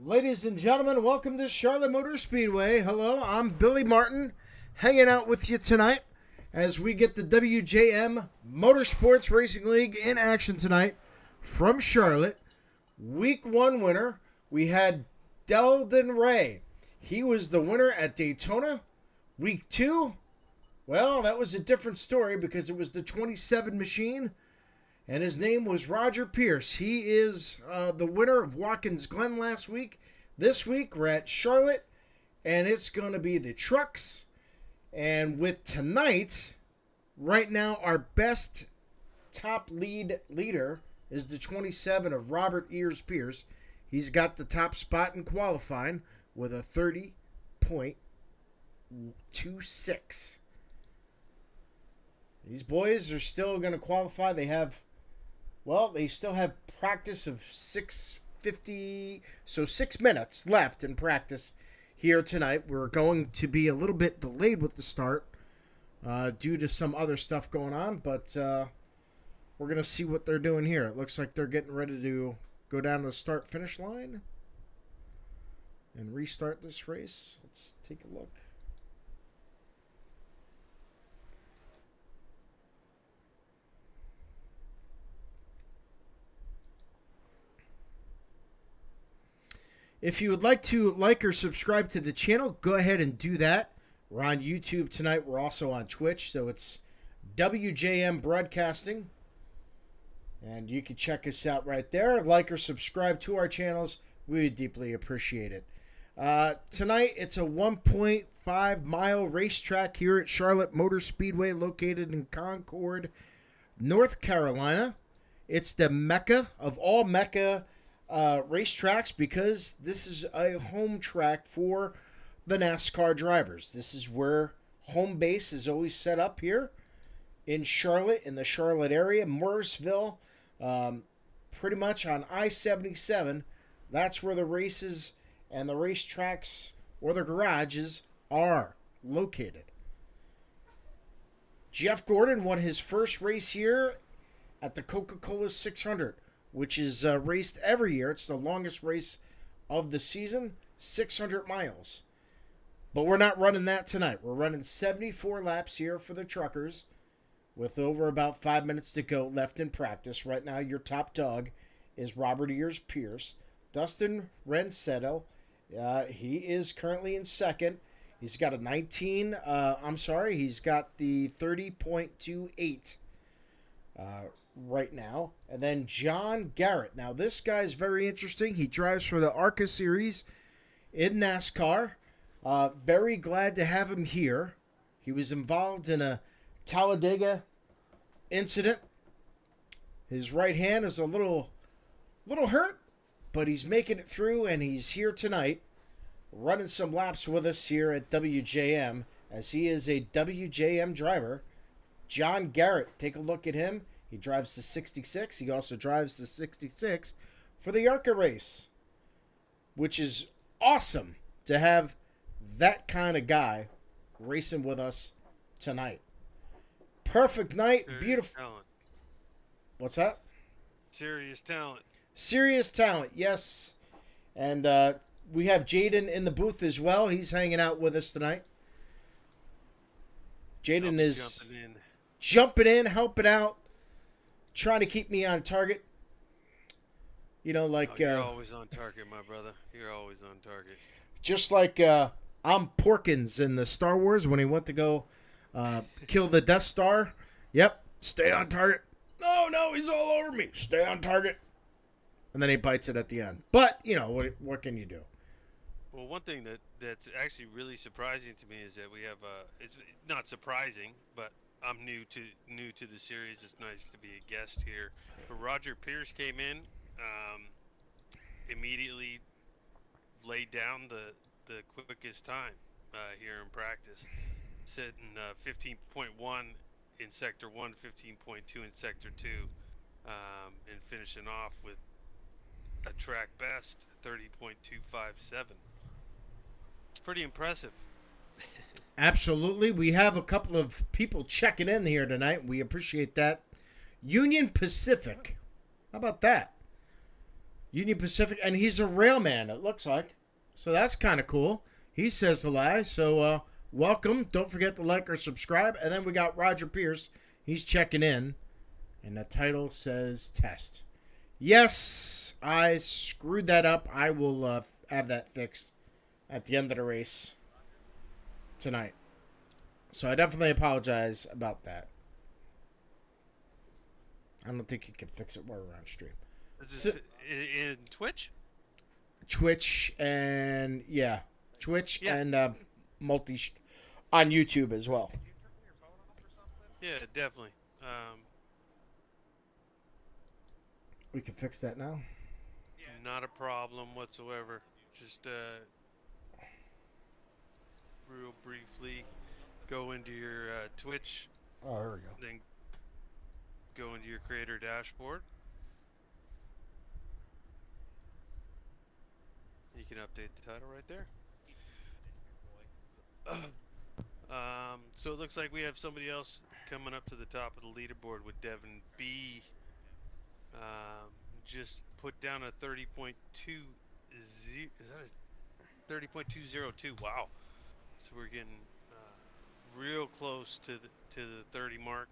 Ladies and gentlemen, welcome to Charlotte Motor Speedway. Hello, I'm Billy Martin, hanging out with you tonight as we get the WJM Motorsports Racing League in action tonight from Charlotte. Week 1 winner, we had Deldon Ray. He was the winner at Daytona. Week 2, well, that was a different story because it was the 27 machine, and his name was Roger Pierce. He is the winner of Watkins Glen last week. This week, we're at Charlotte, and it's going to be the trucks. And with tonight, right now, our best top leader is the 27 of Robert Ears Pierce. He's got the top spot in qualifying with a 30.26. These boys are still going to qualify. They still have practice of 6:50, so 6 minutes left in practice here tonight. We're going to be a little bit delayed with the start due to some other stuff going on, but we're going to see what they're doing here. It looks like they're getting ready to go down to the start-finish line and restart this race. Let's take a look. If you would like to like or subscribe to the channel, go ahead and do that. We're on YouTube tonight. We're also on Twitch, so it's WJM Broadcasting. And you can check us out right there. Like or subscribe to our channels. We would deeply appreciate it. Tonight, it's a 1.5-mile racetrack here at Charlotte Motor Speedway, located in Concord, North Carolina. It's the mecca of all mecca racetracks because this is a home track for the NASCAR drivers. This is where home base is always set up here in Charlotte, in the Charlotte area, Morrisville, pretty much on I-77. That's where the races and the racetracks or the garages are located. Jeff Gordon won his first race here at the Coca-Cola 600, which is raced every year. It's the longest race of the season, 600 miles. But we're not running that tonight. We're running 74 laps here for the truckers with over about 5 minutes to go left in practice. Right now, your top dog is Robert Ears Pierce. Dustin Rensettel, he is currently in second. He's got a he's got the 30.28 right now. And then John Garrett. Now, this guy's very interesting. He drives for the ARCA Series in NASCAR. Very glad to have him here. He was involved in a Talladega incident. His right hand is a little hurt, but he's making it through, and he's here tonight running some laps with us here at WJM, as he is a WJM driver. John Garrett, take a look at him. He drives the 66. He also drives the 66 for the ARCA race, which is awesome to have that kind of guy racing with us tonight. Perfect night. Serious Beautiful. talent. What's that? Serious talent. Serious talent, yes. And we have Jaden in the booth as well. He's hanging out with us tonight. Jaden is jumping in, helping out, trying to keep me on target. You know, like... you're always on target, my brother. You're always on target. Just like I'm Porkins in the Star Wars when he went to go kill the Death Star. Yep, stay on target. No, he's all over me. Stay on target. And then he bites it at the end. But, you know, what can you do? Well, one thing that's actually really surprising to me is that we have it's not surprising, but I'm new to the series. It's nice to be a guest here. But Roger Pierce came in, immediately laid down the quickest time here in practice, sitting 15.1 in sector 1, 15.2 in sector 2, and finishing off with a track best 30.257. It's pretty impressive. Absolutely. We have a couple of people checking in here tonight. We appreciate that. Union Pacific. How about that? Union Pacific, and he's a railman, it looks like. So that's kind of cool. He says the lie. So welcome. Don't forget to like or subscribe. And then we got Roger Pierce. He's checking in. And the title says test. Yes, I screwed that up. I will have that fixed at the end of the race tonight. So I definitely apologize about that. I don't think you can fix it while we're on stream. Is this in Twitch? Twitch and Twitch Yeah. and multi on YouTube as well. Yeah, definitely. We can fix that now. Not a problem whatsoever. Just real briefly go into your Twitch, Oh, here we go. then go into your creator dashboard. You can update the title right there. So it looks like we have somebody else coming up to the top of the leaderboard with Devin B. Just put down a 30.2. Is that a 30.202? Wow. So we're getting real close to the 30 mark.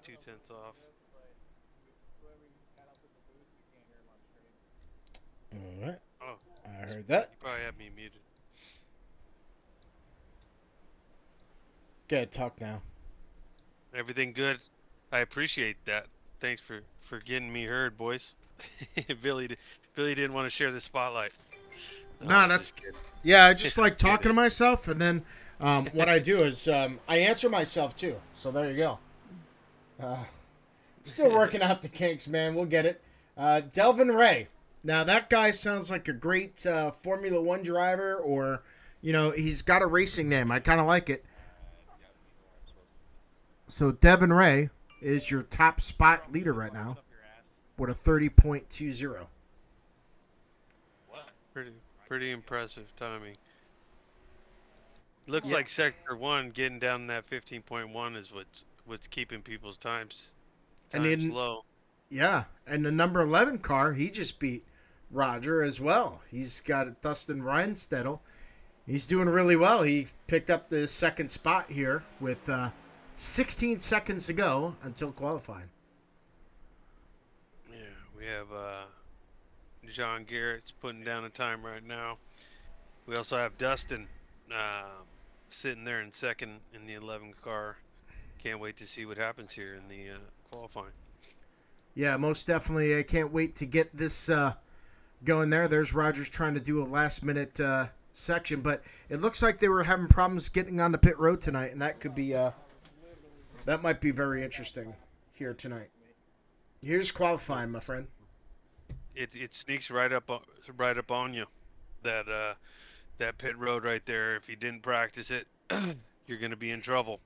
0.2 off. All right. Oh, I heard that. you probably have me muted. Okay, talk now. Everything good? I appreciate that. Thanks for getting me heard, boys. Billy didn't want to share the spotlight. No, that's just kidding. yeah. I just like talking to myself, and then what I do is I answer myself too. So there you go. Still working out the kinks, man. We'll get it. Delvin Ray. Now that guy sounds like a great Formula One driver, or he's got a racing name. I kind of like it. So Devin Ray is your top spot leader right now with a 30.20. Pretty impressive timing. Looks Yeah. like Sector 1 getting down that 15.1 is what's keeping people's times low. Yeah, and the number 11 car, he just beat Roger as well. He's got Dustin Reinstedel. He's doing really well. He picked up the second spot here with 16 seconds to go until qualifying. Yeah, we have John Garrett's putting down a time right now. We also have Dustin sitting there in second in the 11 car. Can't wait to see what happens here in the qualifying. Yeah, most definitely. I can't wait to get this going there. There's Rogers trying to do a last-minute section, but it looks like they were having problems getting on the pit road tonight, and that could be that might be very interesting here tonight. Here's qualifying, my friend. It sneaks right up on you. That pit road right there. If you didn't practice it, you're going to be in trouble.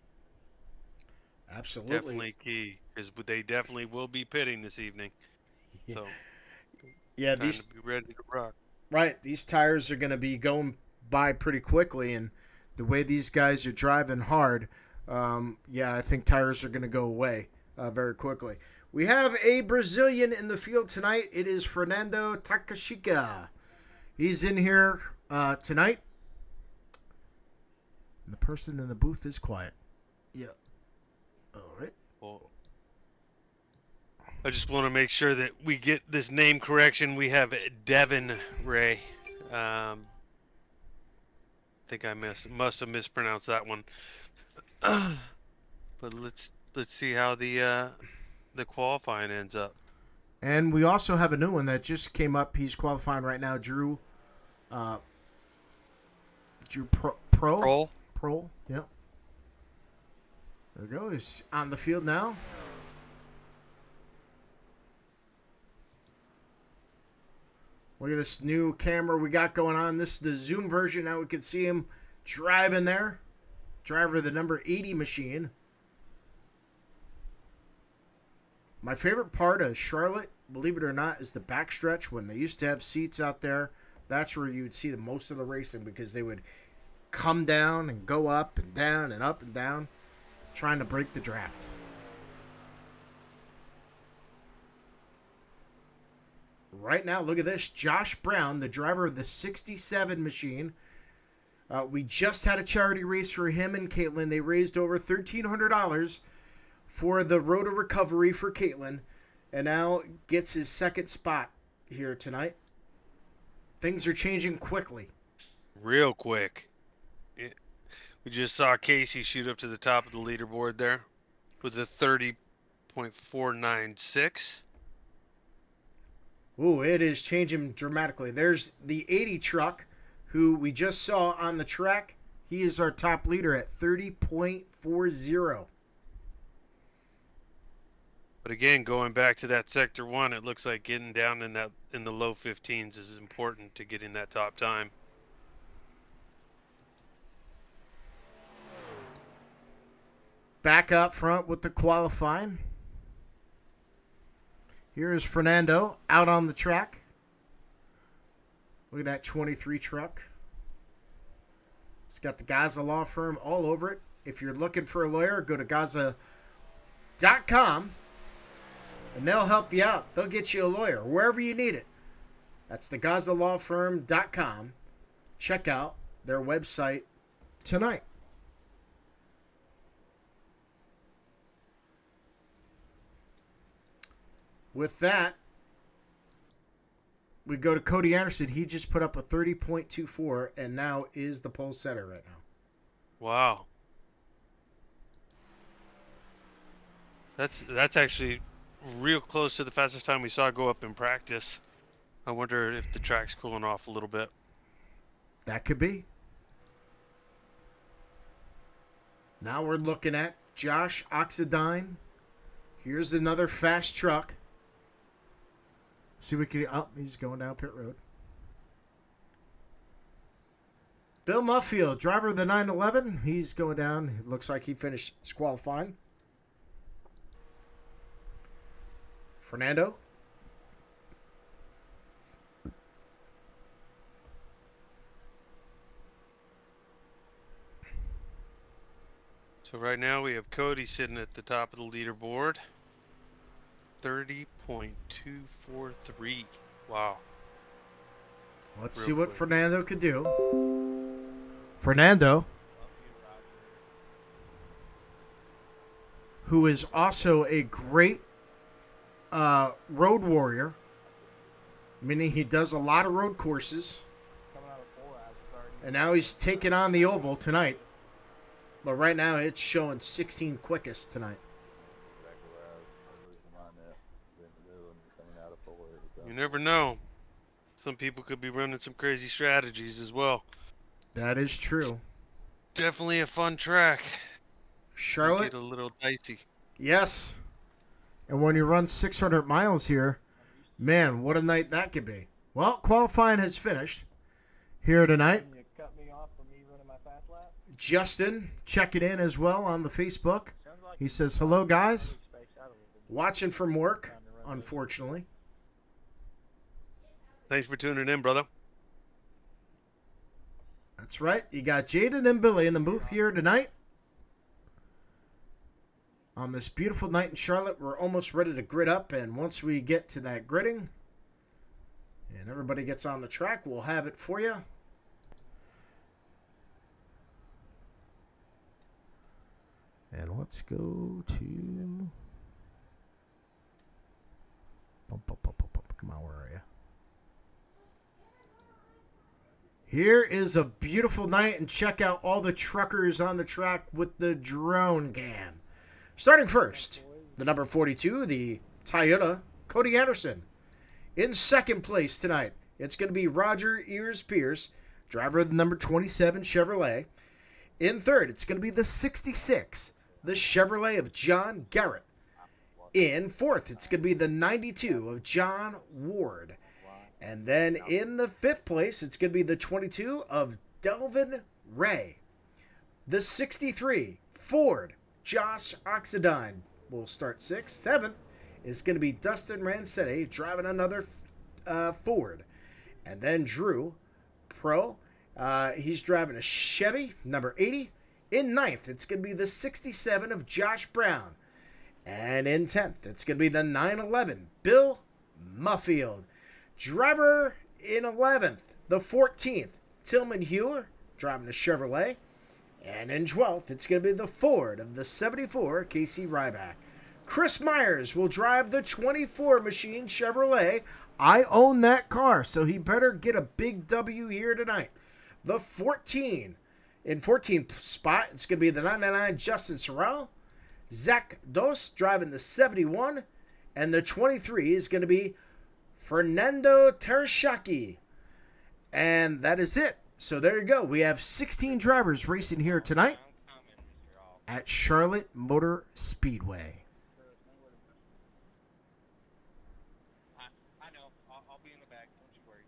Absolutely. Definitely key, because they definitely will be pitting this evening. So yeah, time these to be ready to rock. Right, these tires are going to be going by pretty quickly, and the way these guys are driving hard, I think tires are going to go away very quickly. We have a Brazilian in the field tonight. It is Fernando Takashika. He's in here tonight. And the person in the booth is quiet. Yeah. All right. Well, I just want to make sure that we get this name correction. We have Devin Ray. I think I must have mispronounced that one. But let's see how the qualifying ends up. And we also have a new one that just came up. He's qualifying right now. Drew Pro. Yeah. There we go. He's on the field now. Look at this new camera we got going on. This is the zoom version. Now we can see him driving there. Driver of the number 80 machine. My favorite part of Charlotte, believe it or not, is the backstretch. When they used to have seats out there, that's where you would see the most of the racing, because they would come down and go up and down and up and down, trying to break the draft. right now, look at this. Josh Brown, the driver of the 67 machine. We just had a charity race for him and Caitlin. They raised over $1,300 for the Road to Recovery for Caitlin, and now gets his second spot here tonight. Things are changing quickly. Real quick. We just saw Casey shoot up to the top of the leaderboard there with a 30.496. Ooh, it is changing dramatically. There's the 80 truck, who we just saw on the track. He is our top leader at 30.40. But again, going back to that sector 1, it looks like getting down in the low 15s is important to getting that top time. Back up front with the qualifying. Here is Fernando out on the track. Look at that 23 truck. It's got the Gaza Law Firm all over it. If you're looking for a lawyer, go to Gaza.com and they'll help you out. They'll get you a lawyer wherever you need it. That's the GazaLawFirm.com. Check out their website tonight. With that, we go to Cody Anderson. He just put up a 30.24 and now is the pole setter right now. Wow. That's actually real close to the fastest time we saw go up in practice. I wonder if the track's cooling off a little bit. That could be. Now we're looking at Josh Oxidine. Here's another fast truck. See what we can. Oh, he's going down pit road. Bill Muffield, driver of the 911. He's going down. It looks like he finished his qualifying. Fernando. So right now we have Cody sitting at the top of the leaderboard. 30.243. Wow. Let's see what Fernando could do. Fernando, who is also a great road warrior, meaning he does a lot of road courses. And now he's taking on the oval tonight. But right now it's showing 16 quickest tonight. You never know. Some people could be running some crazy strategies as well. That is true. Definitely a fun track. Charlotte? Get a little dicey. Yes. And when you run 600 miles here, man, what a night that could be. Well, qualifying has finished here tonight. You cut me off for me running my fast lap? Justin checking in as well on the Facebook. He says, hello, guys. Watching from work, unfortunately. Thanks for tuning in, brother. That's right. You got Jaden and Billy in the booth here tonight. On this beautiful night in Charlotte, we're almost ready to grid up. And once we get to that gridding and everybody gets on the track, we'll have it for you. And let's go to... Come on, where are you? Here is a beautiful night, and check out all the truckers on the track with the drone cam. Starting first, the number 42, the Toyota, Cody Anderson. In second place tonight, it's going to be Roger Ears Pierce, driver of the number 27 Chevrolet. In third, it's going to be the 66, the Chevrolet of John Garrett. In fourth, it's going to be the 92 of John Ward. And then in the fifth place, it's going to be the 22 of Delvin Ray. The 63, Ford, Josh Oxidine will start sixth. Seventh is going to be Dustin Rancetti driving another Ford. And then Drew Pro, he's driving a Chevy, number 80. In ninth, it's going to be the 67 of Josh Brown. And in 10th, it's going to be the 911, Bill Muffield. Driver in 11th, the 14th, Tillman Hewer, driving the Chevrolet. And in 12th, it's going to be the Ford of the 74, Casey Ryback. Chris Myers will drive the 24 machine Chevrolet. I own that car, so he better get a big W here tonight. The 14. In 14th spot, it's going to be the 99 Justin Sorrell. Zach Dos driving the 71. And the 23 is going to be Fernando Tereshaki. And that is it. So there you go. We have 16 drivers racing here tonight at Charlotte Motor Speedway. I know. I'll be in the back. Don't you worry.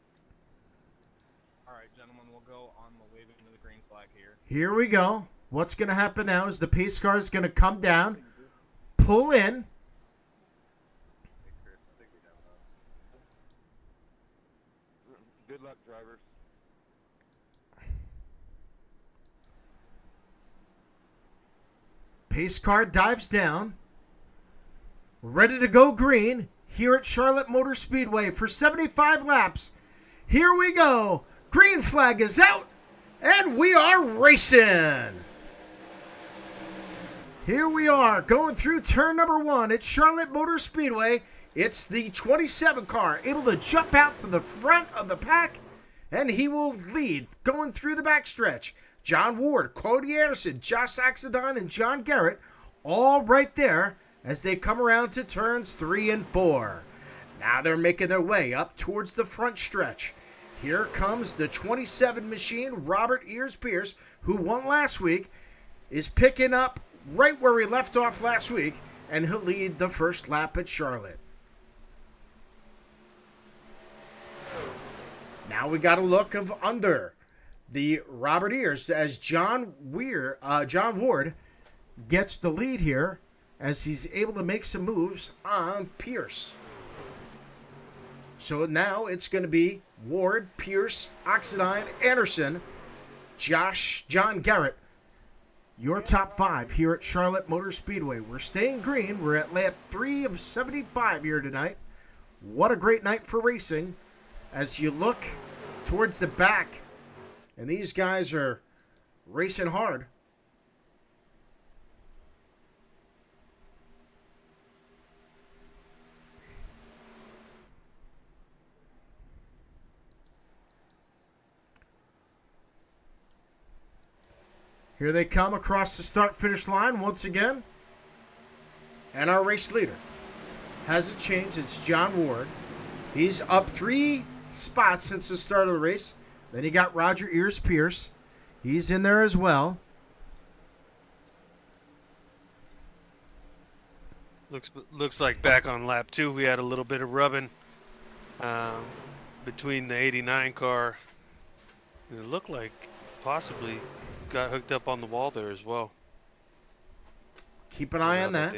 All right, gentlemen, we'll go on the waving into the green flag here. Here we go. What's going to happen now is the pace car is going to come down, pull in. Good luck, drivers. Pace car dives down. We're ready to go green here at Charlotte Motor Speedway for 75 laps. Here we go. Green flag is out, and we are racing. Here we are going through turn number 1 at Charlotte Motor Speedway. It's the 27 car able to jump out to the front of the pack, and he will lead going through the backstretch. John Ward, Cody Anderson, Josh Axedon, and John Garrett all right there as they come around to turns 3 and 4. Now they're making their way up towards the front stretch. Here comes the 27 machine, Robert Ears Pierce, who won last week, is picking up right where he left off last week, and he'll lead the first lap at Charlotte. Now we got a look of under the Robert Ears as John Ward gets the lead here as he's able to make some moves on Pierce. So now it's going to be Ward, Pierce, Oxidine, Anderson, Josh, John Garrett. Your top 5 here at Charlotte Motor Speedway. We're staying green. We're at lap 3 of 75 here tonight. What a great night for racing. As you look towards the back, and these guys are racing hard. Here they come across the start-finish line once again. And our race leader hasn't changed. It's John Ward. He's up 3 spots since the start of the race. Then you got Roger Ears Pierce. He's in there as well. Looks like back on lap 2 we had a little bit of rubbing between the 89 car. It looked like possibly got hooked up on the wall there as well. Keep an eye on that.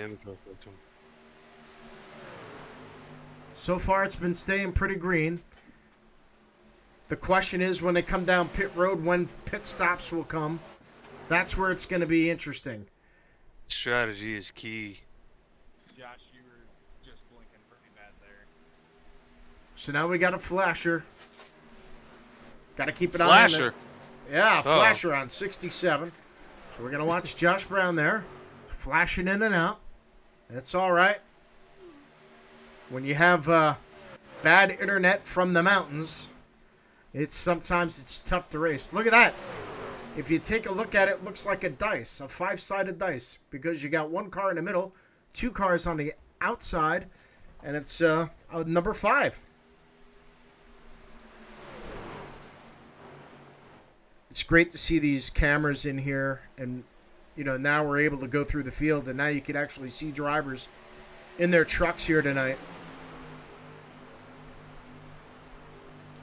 So far it's been staying pretty green. The question is when they come down pit road, when pit stops will come. That's where it's going to be interesting. Strategy is key. Josh, you were just blinking pretty bad there. So now we got a flasher. Got to keep an eye on it. Flasher? Yeah, flasher on 67. So we're going to watch Josh Brown there. Flashing in and out. That's all right. When you have bad internet from the mountains, sometimes it's tough to race. Look at that. If you take a look at it, it looks like a dice, a 5-sided dice, because you got 1 car in the middle, 2 cars on the outside, and it's number 5. It's great to see these cameras in here, and now we're able to go through the field, and now you can actually see drivers in their trucks here tonight.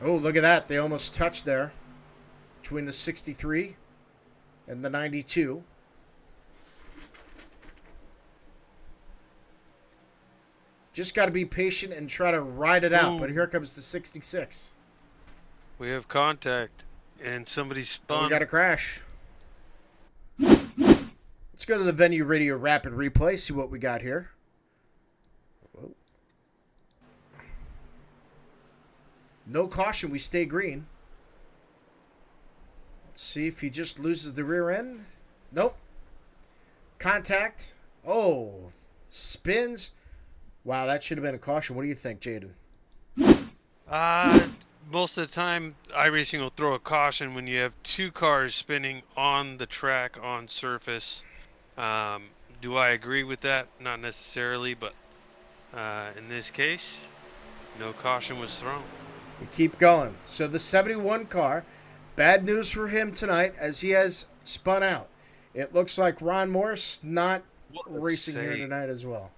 Oh, look at that. They almost touched there between the 63 and the 92. Just got to be patient and try to ride it out. Ooh. But here comes the 66. We have contact, and somebody Oh, spun. we got a crash. Let's go to the Venue Radio Rapid Replay, see what we got here. Whoa. No caution. We stay green. Let's see if he just loses the rear end. Nope. Contact. Oh, spins. Wow, that should have been a caution. What do you think, Jaden? Most of the time, iRacing will throw a caution when you have two cars spinning on the track on surface. Do I agree with that? Not necessarily, but in this case, no caution was thrown. We keep going. So the 71 car, bad news for him tonight as he has spun out. It looks like Ron Morris not racing here tonight as well.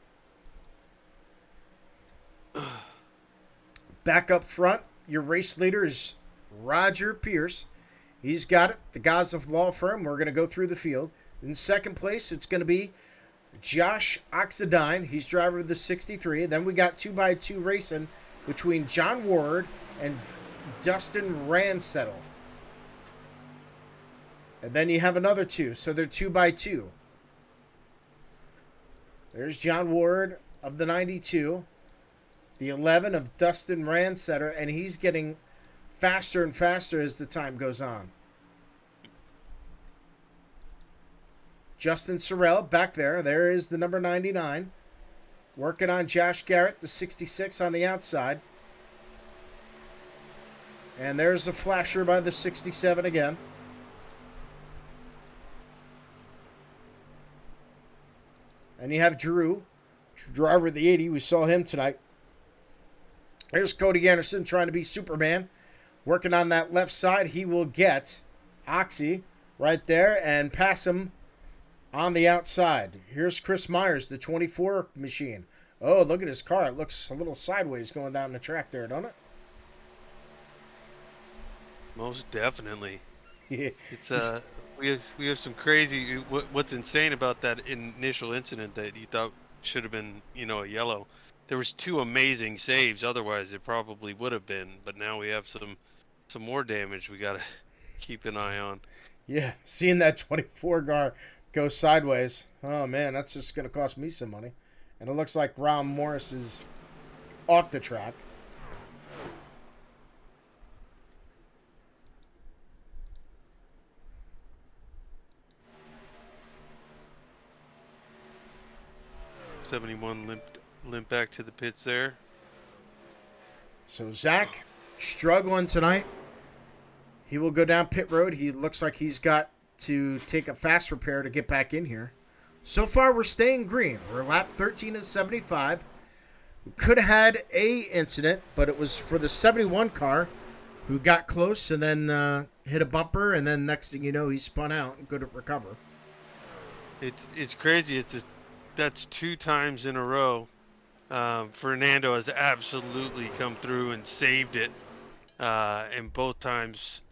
Back up front, your race leader is Roger Pierce. He's got it. The Gossoff Law Firm. We're going to go through the field. In second place, it's going to be Josh Oxidine. He's driver of the 63. Then we got 2x2 racing between John Ward and Dustin Ransettle. And then you have another two. So they're 2x2. There's John Ward of the 92. The 11 of Dustin Ransetter. And he's getting faster and faster as the time goes on. Justin Sorrell back there. There is the number 99. Working on Josh Garrett, the 66 on the outside. And there's a flasher by the 67 again. And you have Drew, driver of the 80. We saw him tonight. There's Cody Anderson trying to be Superman. Working on that left side. He will get Oxy right there and pass him on the outside. Here's Chris Myers, the 24 machine. Oh, look at his car. It looks a little sideways going down the track there, don't it? Most definitely. Yeah. It's we have some crazy. What's insane about that initial incident that you thought should have been, a yellow. There was two amazing saves. Otherwise, it probably would have been. But now we have some more damage we gotta keep an eye on. Yeah, seeing that 24 car go sideways. Oh man, that's just gonna cost me some money. And it looks like Ron Morris is off the track. '71 limp back to the pits there. So Zach struggling tonight. He will go down pit road. He looks like he's got to take a fast repair to get back in here. So far, we're staying green. We're lap 13 of 75. We could have had a incident, but it was for the 71 car who got close and then hit a bumper, and then next thing you know, he spun out and couldn't recover. It's crazy. That's two times in a row. Fernando has absolutely come through and saved it, and both times,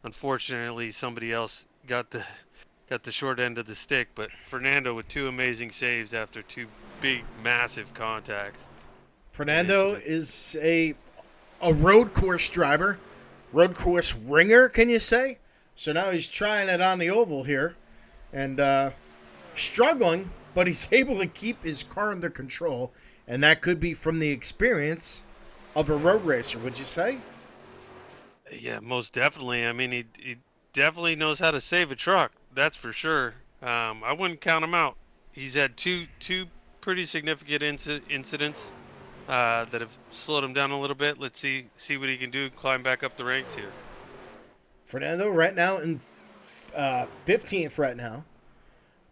unfortunately, somebody else got the short end of the stick. But Fernando with two amazing saves after two big, massive contacts. Fernando is a road course driver, road course ringer, can you say? So now he's trying it on the oval here, and struggling, but he's able to keep his car under control, and that could be from the experience of a road racer, would you say? Yeah, most definitely. I mean, he definitely knows how to save a truck. That's for sure. I wouldn't count him out. He's had two pretty significant incidents that have slowed him down a little bit. Let's see what he can do. Climb back up the ranks here. Fernando right now in 15th right now,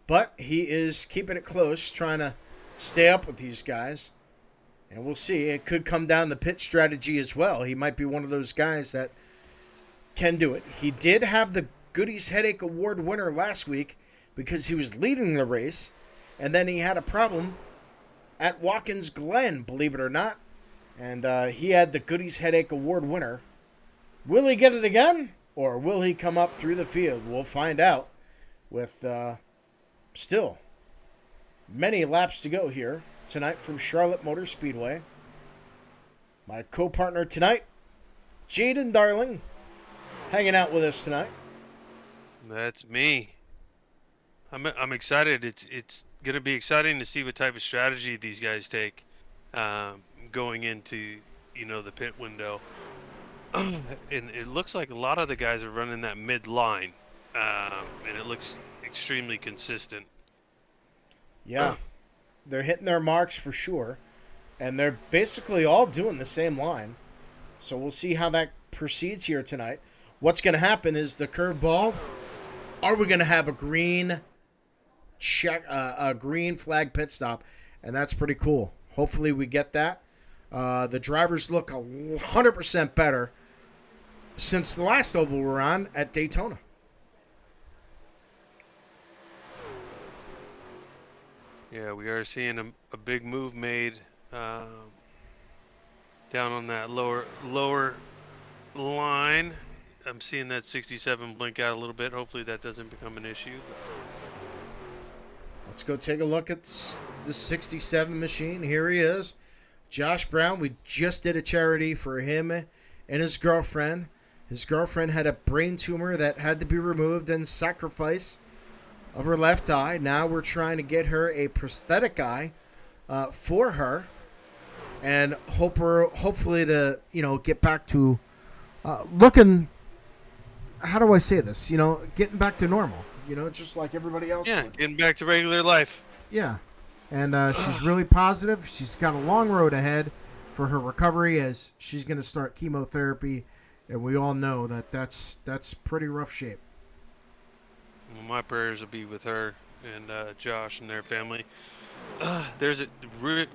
but he is keeping it close, trying to stay up with these guys. And we'll see. It could come down the pit strategy as well. He might be one of those guys that can do it. He did have the Goodies Headache Award winner last week because he was leading the race, and then he had a problem at Watkins Glen, believe it or not. And he had the Goodies Headache Award winner. Will he get it again, or will he come up through the field? We'll find out with still many laps to go here tonight from Charlotte Motor Speedway. My co-partner tonight, Jaden Darling, hanging out with us tonight. That's me. I'm excited. It's going to be exciting to see what type of strategy these guys take going into the pit window. And it looks like a lot of the guys are running that mid line, and it looks extremely consistent. Yeah, they're hitting their marks for sure, and they're basically all doing the same line. So we'll see how that proceeds here tonight. What's going to happen is the curveball. Are we going to have a green flag pit stop? And that's pretty cool. Hopefully we get that. The drivers look 100% better since the last oval we're on at Daytona. Yeah, we are seeing a big move made down on that lower line. I'm seeing that 67 blink out a little bit. Hopefully that doesn't become an issue. Let's go take a look at the 67 machine. Here he is. Josh Brown. We just did a charity for him and his girlfriend. His girlfriend had a brain tumor that had to be removed and sacrifice of her left eye. Now we're trying to get her a prosthetic eye for her, and hopefully to get back to looking. How do I say this? Getting back to normal. Just like everybody else. Yeah, would. getting back to regular life. Yeah, and she's really positive. She's got a long road ahead for her recovery as she's going to start chemotherapy, and we all know that that's pretty rough shape. Well, my prayers will be with her and Josh and their family. There's a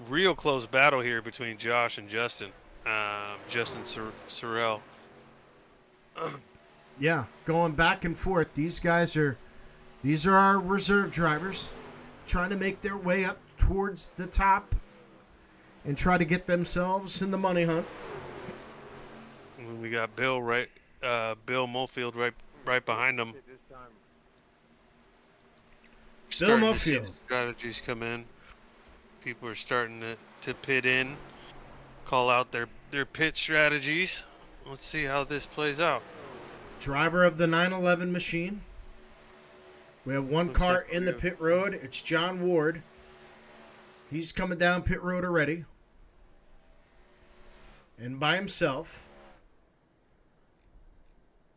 real close battle here between Josh and Justin. Justin Sorrell. Yeah, going back and forth. These are our reserve drivers trying to make their way up towards the top and try to get themselves in the money hunt. We got Bill Mofield right behind them. Bill Starting to see Mofield. the strategies come in. People are starting to pit in, call out their pit strategies. Let's see how this plays out. Driver of the 911 machine. We have one car in the pit road. It's John Ward. He's coming down pit road already. And by himself.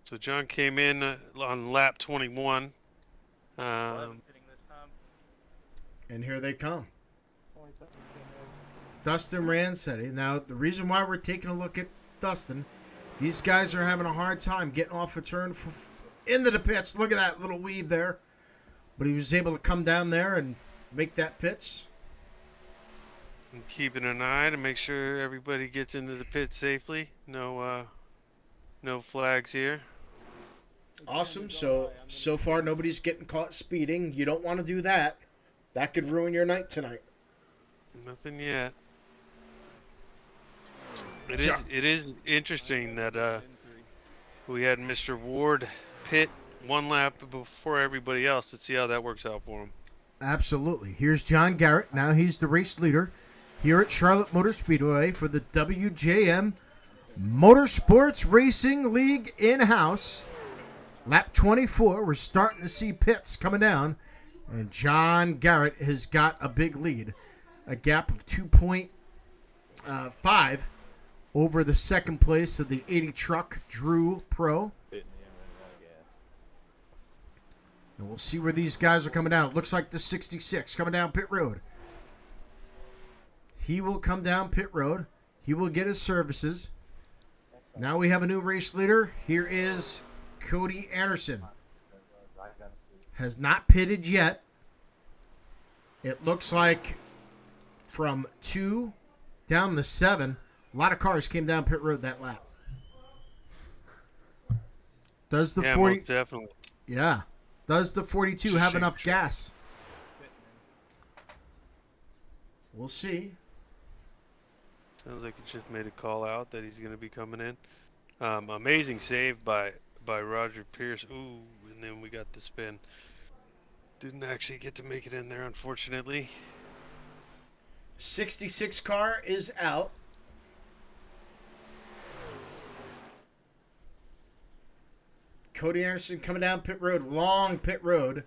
So John came in on lap 21. And here they come. Dustin Rancetti. Now, the reason why we're taking a look at Dustin, these guys are having a hard time getting off a turn into the pits. Look at that little weave there. But he was able to come down there and make that pits. And keeping an eye to make sure everybody gets into the pit safely. No flags here. Awesome. So far, nobody's getting caught speeding. You don't want to do that. That could ruin your night tonight. Nothing yet. It is interesting that we had Mr. Ward pit one lap before everybody else. Let's see how that works out for him. Absolutely. Here's John Garrett. Now he's the race leader here at Charlotte Motor Speedway for the WJM Motorsports Racing League in-house. Lap 24. We're starting to see pits coming down. And John Garrett has got a big lead. A gap of 2.5 over the second place of the 80 truck Drew Pro. And we'll see where these guys are coming down. It looks like the 66 coming down pit road. He will come down pit road. He will get his services. Now we have a new race leader. Here is Cody Anderson. Has not pitted yet. It looks like from 2 down to 7, a lot of cars came down pit road that lap. Does the 40? Most definitely. Yeah. Does the 42 have enough gas? We'll see. Sounds like he just made a call out that he's going to be coming in. Amazing save by Roger Pierce. Ooh, and then we got the spin. Didn't actually get to make it in there, unfortunately. 66 car is out. Cody Anderson coming down pit road. Long pit road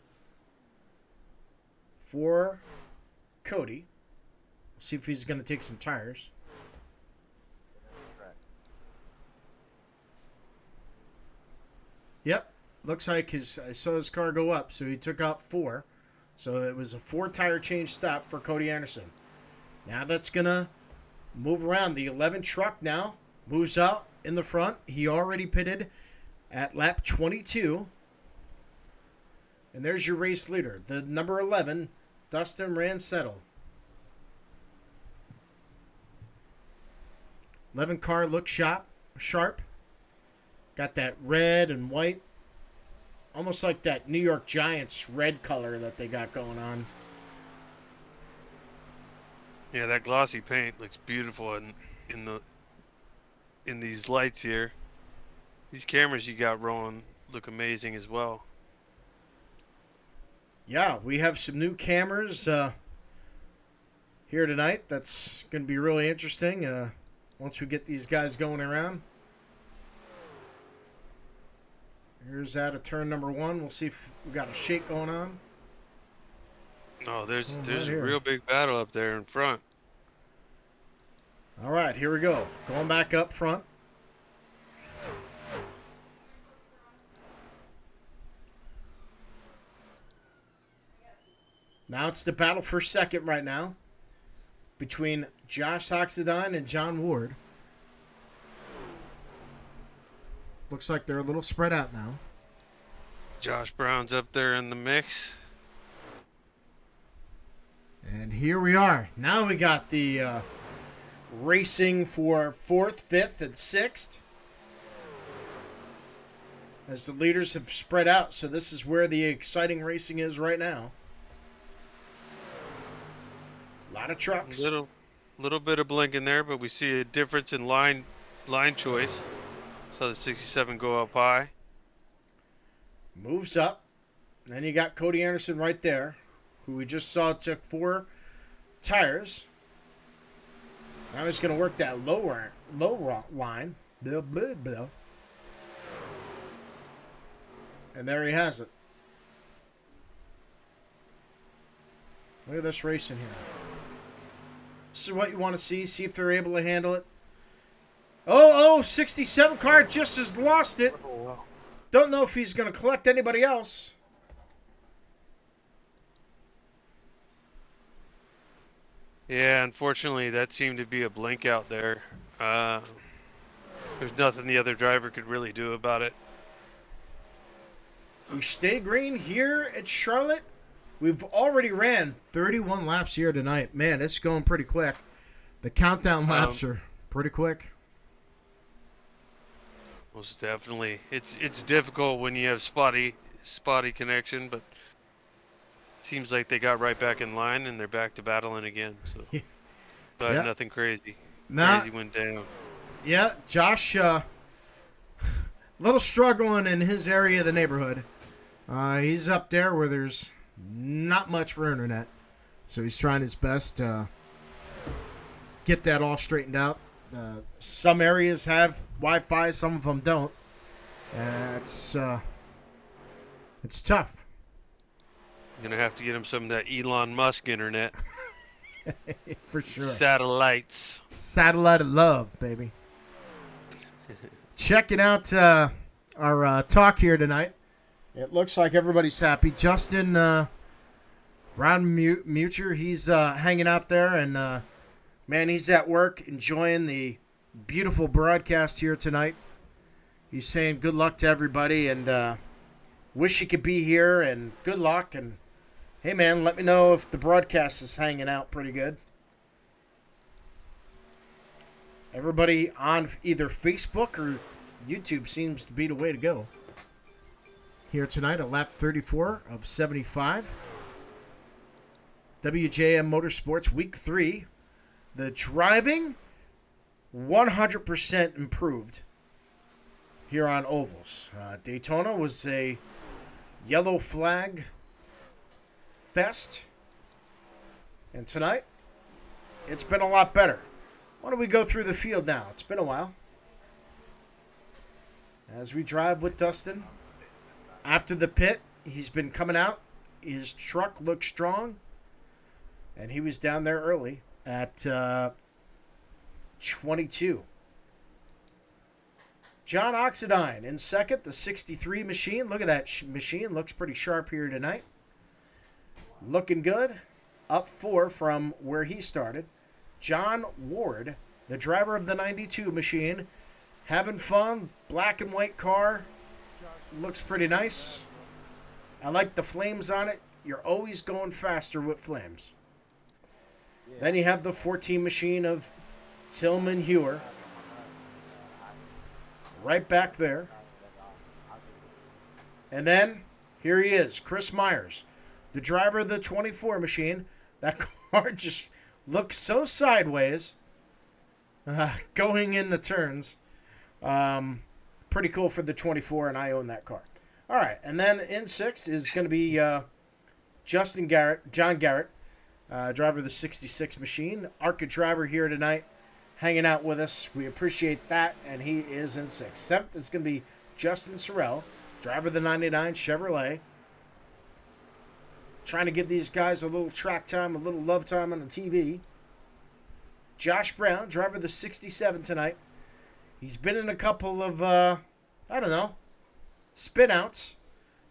for Cody. We'll see if he's going to take some tires. Yep. Looks like I saw his car go up, so he took out 4. So it was a 4-tire change stop for Cody Anderson. Now that's going to move around. The 11 truck now moves out in the front. He already pitted at lap 22. And there's your race leader, the number 11, Dustin Ransettle. 11 car looks sharp. Got that red and white. Almost like that New York Giants red color that they got going on. Yeah, that glossy paint looks beautiful in these lights here. These cameras you got rolling look amazing as well. Yeah, we have some new cameras here tonight. That's going to be really interesting once we get these guys going around. Here's out of turn number 1. We'll see if we got a shake going on. Oh, there's right a here. real big battle up there in front. All right, here we go. Going back up front. Now it's the battle for second right now between Josh Oxidine and John Ward. Looks like they're a little spread out now. Josh Brown's up there in the mix. And here we are. Now we got the racing for 4th, 5th, and 6th. As the leaders have spread out. So this is where the exciting racing is right now. A lot of trucks. Little bit of blinking there, but we see a difference in line choice. Saw the 67 go up high. Moves up. Then you got Cody Anderson right there, who we just saw took 4 tires. Now he's going to work that low line. Blah, blah, blah. And there he has it. Look at this racing here. This is what you want to see. See if they're able to handle it. Oh, 67 car just has lost it. Oh, wow. Don't know if he's going to collect anybody else. Yeah, unfortunately, that seemed to be a blink out there. There's nothing the other driver could really do about it. We stay green here at Charlotte. We've already ran 31 laps here tonight. Man, it's going pretty quick. The countdown laps are pretty quick. Most definitely. It's difficult when you have spotty connection, but seems like they got right back in line and they're back to battling again. So, but Yeah. nothing crazy. Nah. Crazy went down. Yeah, Josh, little struggling in his area of the neighborhood. He's up there where there's not much for internet, so he's trying his best to get that all straightened out. Some areas have Wi-Fi, some of them don't. It's tough. You're gonna have to get him some of that Elon Musk internet. For sure. Satellites. Satellite of love, baby. Checking out our talk here tonight. It looks like everybody's happy. Justin Muture, he's hanging out there, and man, he's at work enjoying the beautiful broadcast here tonight. He's saying good luck to everybody, and wish he could be here, and good luck. And hey, man, let me know if the broadcast is hanging out pretty good. Everybody on either Facebook or YouTube seems to be the way to go. Here tonight at lap 34 of 75. WJM Motorsports Week 3. The driving 100% improved here on ovals. Daytona was a yellow flag fest. And tonight, it's been a lot better. Why don't we go through the field now? It's been a while. As we drive with Dustin. After the pit, he's been coming out. His truck looks strong. And he was down there early at 22. John Oxidine in second, the 63 machine. Look at that machine. Looks pretty sharp here tonight. Looking good. Up 4 from where he started. John Ward, the driver of the 92 machine. Having fun. Black and white car. Looks pretty nice. I like the flames on it. You're always going faster with flames. Then you have the 14 machine of Tillman Hewer. Right back there. And then, here he is, Chris Myers, the driver of the 24 machine. That car just looks so sideways going in the turns. Pretty cool for the 24, and I own that car. All right, and then in 6 is going to be John Garrett, driver of the 66 machine. ARCA driver here tonight, hanging out with us. We appreciate that, and he is in 6th. 7th is going to be Justin Sorrell, driver of the 99 Chevrolet. Trying to give these guys a little track time, a little love time on the TV. Josh Brown, driver of the 67 tonight. He's been in a couple of, spin outs,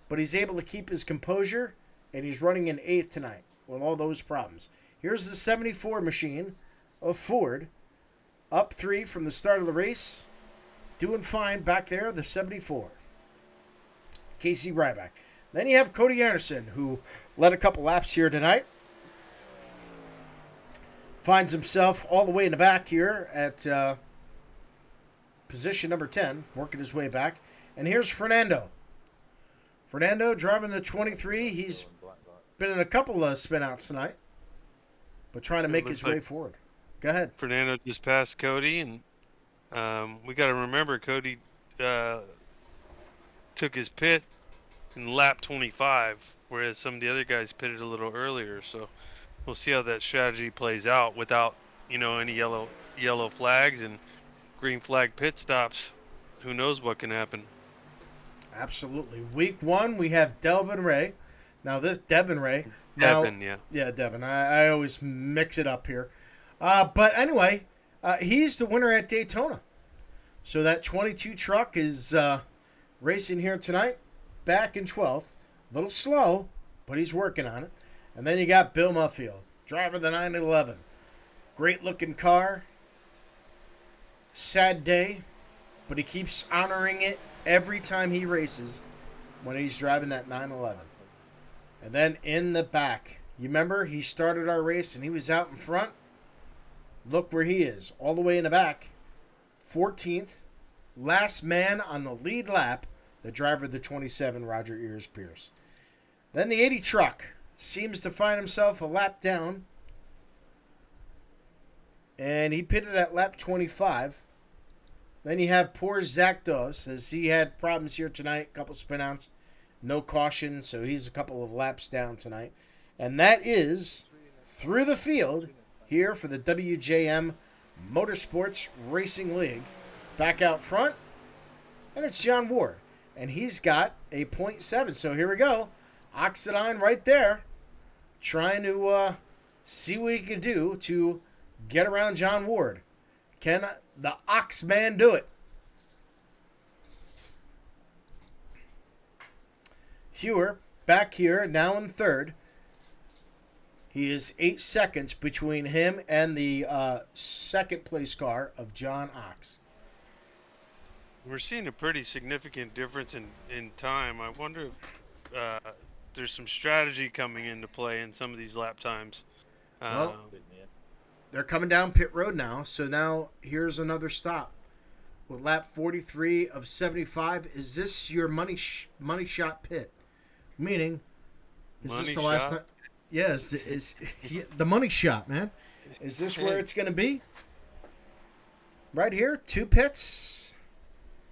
but he's able to keep his composure, and he's running in 8th tonight with all those problems. Here's the 74 machine of Ford. Up 3 from the start of the race. Doing fine back there, the 74. Casey Ryback. Then you have Cody Anderson, who led a couple laps here tonight. Finds himself all the way in the back here at position number 10, working his way back. And here's Fernando. Fernando driving the 23. He's been in a couple of spin-outs tonight, but trying to make his way forward. Go ahead. Fernando just passed Cody, and we got to remember Cody took his pit in lap 25, whereas some of the other guys pitted a little earlier. So we'll see how that strategy plays out without, any yellow flags and green flag pit stops. Who knows what can happen? Absolutely. Week 1, we have Devin Ray. Now this Devin Ray. Devin, yeah. Yeah, Devin. I always mix it up here. But anyway, he's the winner at Daytona. So that 22 truck is racing here tonight. Back in 12th. A little slow, but he's working on it. And then you got Bill Muffield, driver of the 911. Great looking car. Sad day, but he keeps honoring it every time he races when he's driving that 911. And then in the back, you remember he started our race and he was out in front? Look where he is, all the way in the back. 14th, last man on the lead lap, the driver of the 27, Roger Ears Pierce. Then the 80 truck seems to find himself a lap down. And he pitted at lap 25. Then you have poor Zach Doss, as he had problems here tonight, a couple spin outs, no caution, so he's a couple of laps down tonight. And that is through the field here for the WJM Motorsports Racing League. Back out front, and it's John Ward. And he's got a .7. So here we go. Oxidine right there, trying to see what he can do to get around John Ward. Can the Oxman do it? Hewer back here, now in 3rd. He is 8 seconds between him and the second place car of John Ox. We're seeing a pretty significant difference in time. I wonder if there's some strategy coming into play in some of these lap times. Well, they're coming down pit road now, so now here's another stop. With lap 43 of 75, is this your money shot pit? Meaning, is money this the last time? Yeah, is the money shot, man. Is this where it's going to be? Right here, 2 pits.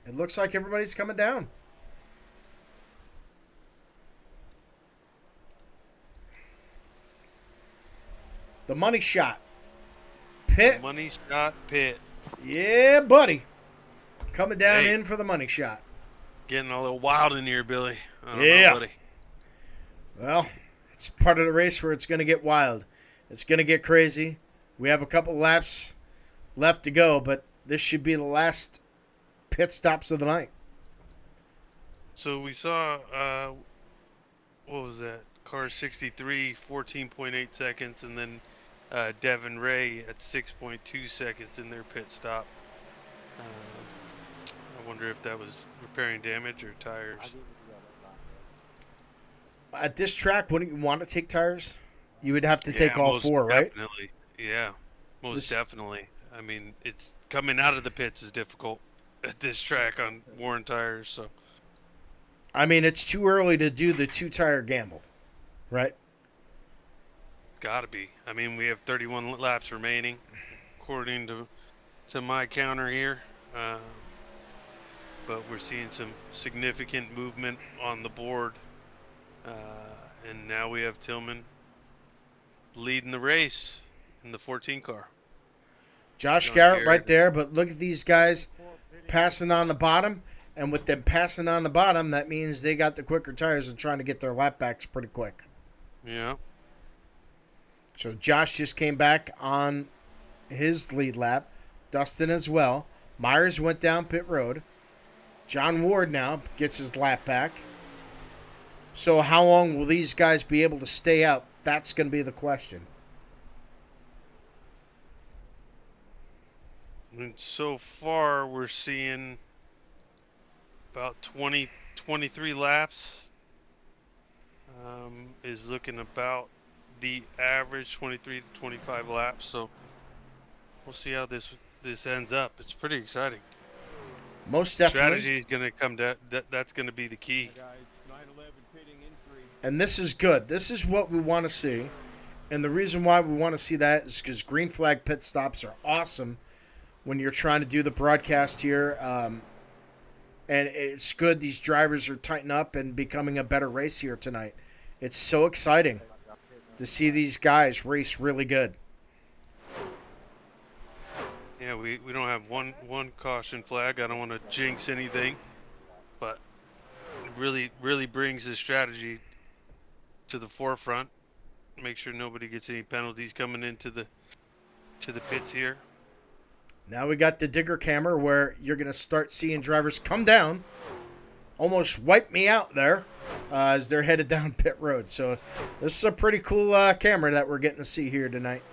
It looks like everybody's coming down. The money shot. Pit. Money shot pit. Yeah, buddy. Coming down in for the money shot. Getting a little wild in here, Billy. I don't Yeah. know, buddy. Well, it's part of the race where it's going to get wild. It's going to get crazy. We have a couple laps left to go, but this should be the last pit stops of the night. So we saw, what was that? Car 63, 14.8 seconds, and then Devin Ray at 6.2 seconds in their pit stop. I wonder if that was repairing damage or tires. At this track, wouldn't you want to take tires? You would have to take all most four, right? definitely. Yeah, most This- definitely. I mean, it's coming out of the pits is difficult at this track on worn tires. So I mean, it's too early to do the 2-tire gamble, right? gotta be. I mean, we have 31 laps remaining, according to my counter here. But we're seeing some significant movement on the board, and now we have Tillman leading the race in the 14 car. Josh John Garrett Garrett. right there, but look at these guys passing on the bottom. And with them passing on the bottom, that means they got the quicker tires and trying to get their lap backs pretty quick. Yeah. So Josh just came back on his lead lap. Dustin as well. Myers went down pit road. John Ward now gets his lap back. So how long will these guys be able to stay out? That's going to be the question. And so far, we're seeing about 23 laps. Is looking about the average 23 to 25 laps. So we'll see how this ends up. It's pretty exciting. Most definitely. Strategy is going to come down. That's going to be the key. Guys, 911 pitting in 3. And this is good. This is what we want to see. And the reason why we want to see that is because green flag pit stops are awesome when you're trying to do the broadcast here. And it's good these drivers are tightening up and becoming a better race here tonight. It's so exciting to see these guys race really good. Yeah, we don't have one caution flag. I don't want to jinx anything, but it really brings the strategy to the forefront. Make sure nobody gets any penalties coming into the pits here. Now we got the digger camera where you're going to start seeing drivers come down, almost wipe me out there as they're headed down pit road. So this is a pretty cool camera that we're getting to see here tonight.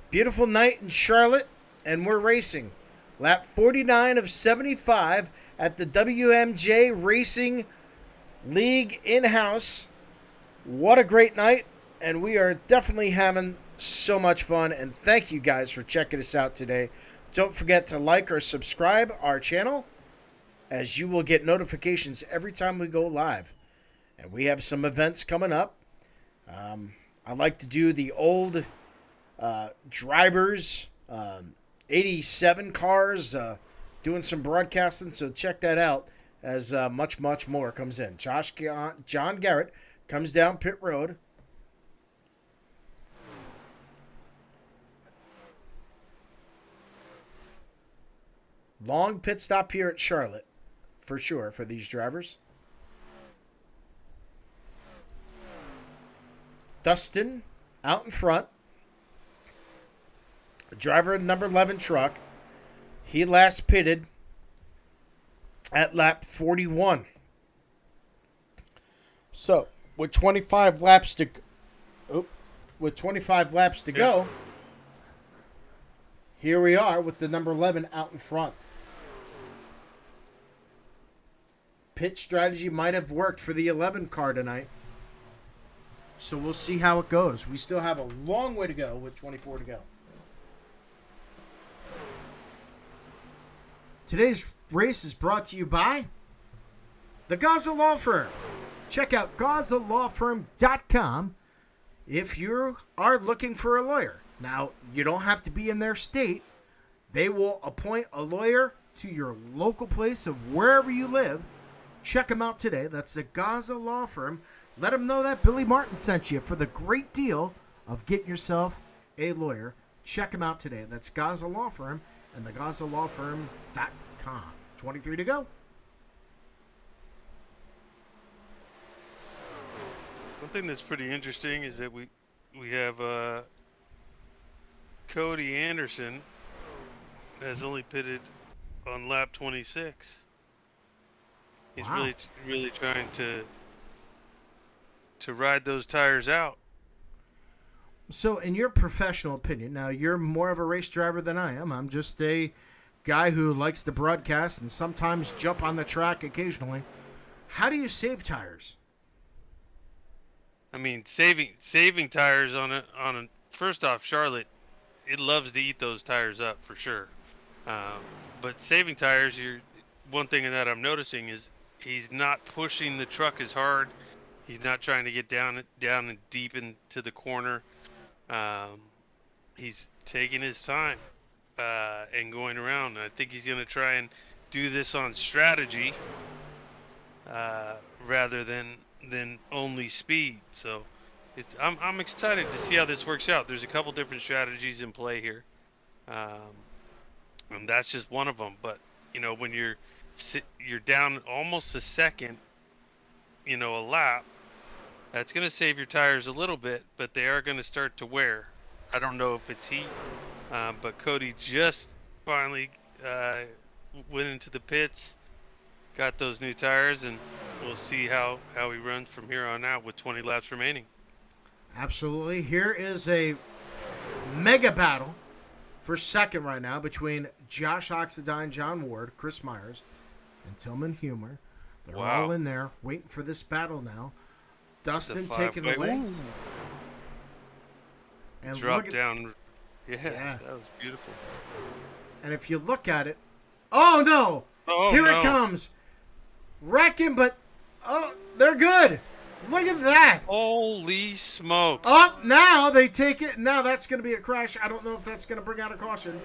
Beautiful night in Charlotte, and we're racing. Lap 49 of 75 at the WMJ Racing League in-house. What a great night, and we are definitely having so much fun, and thank you guys for checking us out today. Don't forget to like or subscribe our channel, as you will get notifications every time we go live. And we have some events coming up. I like to do the old drivers, 87 cars, doing some broadcasting, so check that out as much more comes in. John Garrett comes down pit road. Long pit stop here at Charlotte, for sure, for these drivers. Dustin out in front. Driver of number 11 truck. He last pitted at lap 41. So, with 25 laps to go, here we are with the number 11 out in front. Pit strategy might have worked for the 11 car tonight. So we'll see how it goes. We still have a long way to go with 24 to go. Today's race is brought to you by the Gaza Law Firm. Check out GazaLawFirm.com if you are looking for a lawyer. Now, you don't have to be in their state. They will appoint a lawyer to your local place of wherever you live. Check them out today. That's the Gaza Law Firm. Let them know that Billy Martin sent you for the great deal of getting yourself a lawyer. Check them out today. That's Gaza Law Firm and the GazaLawFirm.com. 23 to go. One thing that's pretty interesting is that we have Cody Anderson has only pitted on lap 26. He's Wow. really trying to ride those tires out. So, in your professional opinion, now you're more of a race driver than I am. I'm just a guy who likes to broadcast and sometimes jump on the track occasionally. How do you save tires? I mean, saving tires on a first off, Charlotte, it loves to eat those tires up for sure. But saving tires, one thing that I'm noticing is he's not pushing the truck as hard. He's not trying to get down and deep into the corner. He's taking his time and going around. And I think he's going to try and do this on strategy rather than only speed. So I'm excited to see how this works out. There's a couple different strategies in play here, and that's just one of them. But when you're down almost a second, a lap, that's going to save your tires a little bit, but they are going to start to wear. I don't know if it's heat, but Cody just finally went into the pits, got those new tires, and we'll see how he runs from here on out with 20 laps remaining. Absolutely. Here is a mega battle for second right now between Josh Oxidine, John Ward, Chris Myers, and Tillman Humor. They're all in there waiting for this battle now. Dustin taking away. Ooh. And drop down. Yeah, that was beautiful. And if you look at it, oh no! Here it comes. Wrecking, but they're good. Look at that. Holy smokes. Oh, now they take it. Now that's going to be a crash. I don't know if that's going to bring out a caution.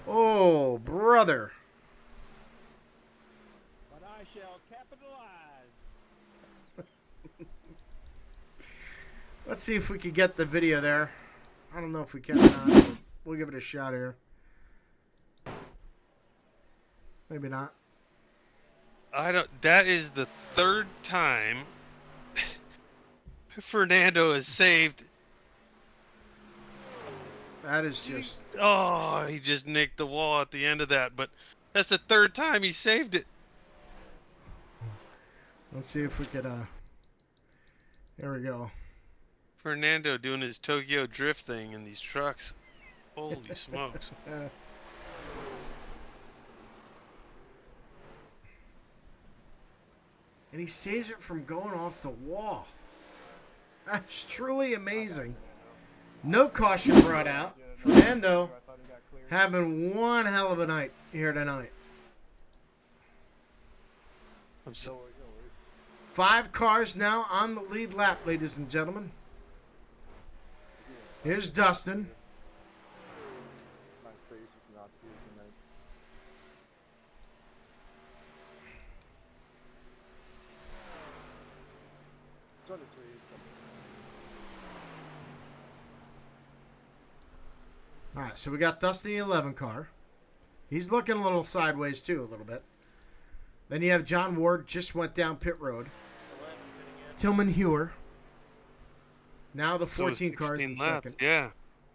Oh, brother. But I shall capitalize. Let's see if we can get the video there. I don't know if we can or not. We'll give it a shot here. Maybe not. That is the third time Fernando has saved. That is just. Oh, he just nicked the wall at the end of that. But that's the third time he saved it. Let's see if we could. There we go. Fernando doing his Tokyo drift thing in these trucks. Holy smokes. And he saves it from going off the wall. That's truly amazing. No caution brought out. Fernando having one hell of a night here tonight. I'm so 5 cars now on the lead lap, ladies and gentlemen. Here's Dustin. My face is not here tonight. It's on its way. All right, so we got Dustin in the 11 car. He's looking a little sideways too, a little bit. Then you have John Ward, just went down pit road. Tillman Hewer. Now the 14 cars in laps, second. Yeah,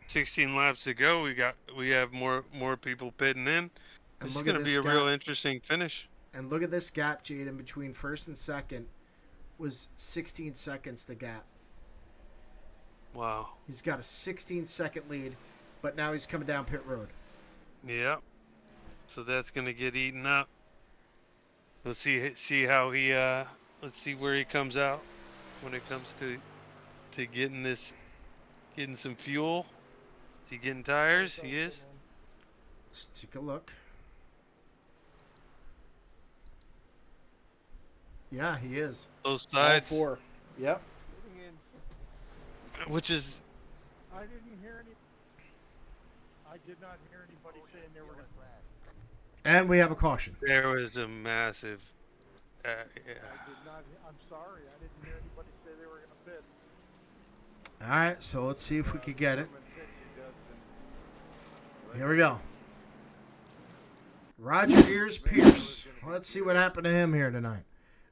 16 laps to go. We have more people pitting in. This is going to be a real interesting finish. And look at this gap, Jaden, between first and second was 16 seconds the gap. Wow. He's got a 16-second lead, but now he's coming down pit road. Yep. So that's going to get eaten up. Let's see how he let's see where he comes out when it comes to getting some fuel. Is he getting tires? He is. Let's take a look. Yeah, he is. Those sides. All 4. Yep. Which is. I didn't hear any. I did not hear anybody saying they were going to. And we have a caution. There was a massive. Yeah. I did not. I'm sorry. I didn't hear anybody say they were going to pit. All right, so let's see if we could get it. Here we go. Roger Pierce. Let's see what happened to him here tonight.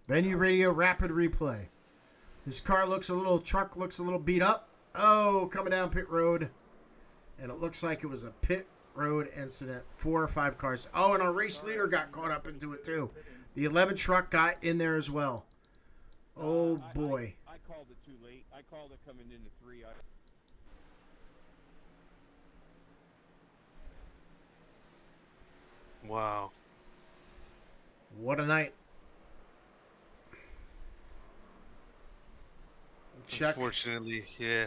Venue Radio Rapid Replay. His car truck looks a little beat up. Oh, coming down pit road. And it looks like it was a pit road incident. 4 or 5 cars. Oh, and our race leader got caught up into it too. The 11 truck got in there as well. Oh, boy. I called it too late. I called it coming into 3. Wow. What a night. Check. Unfortunately, yeah.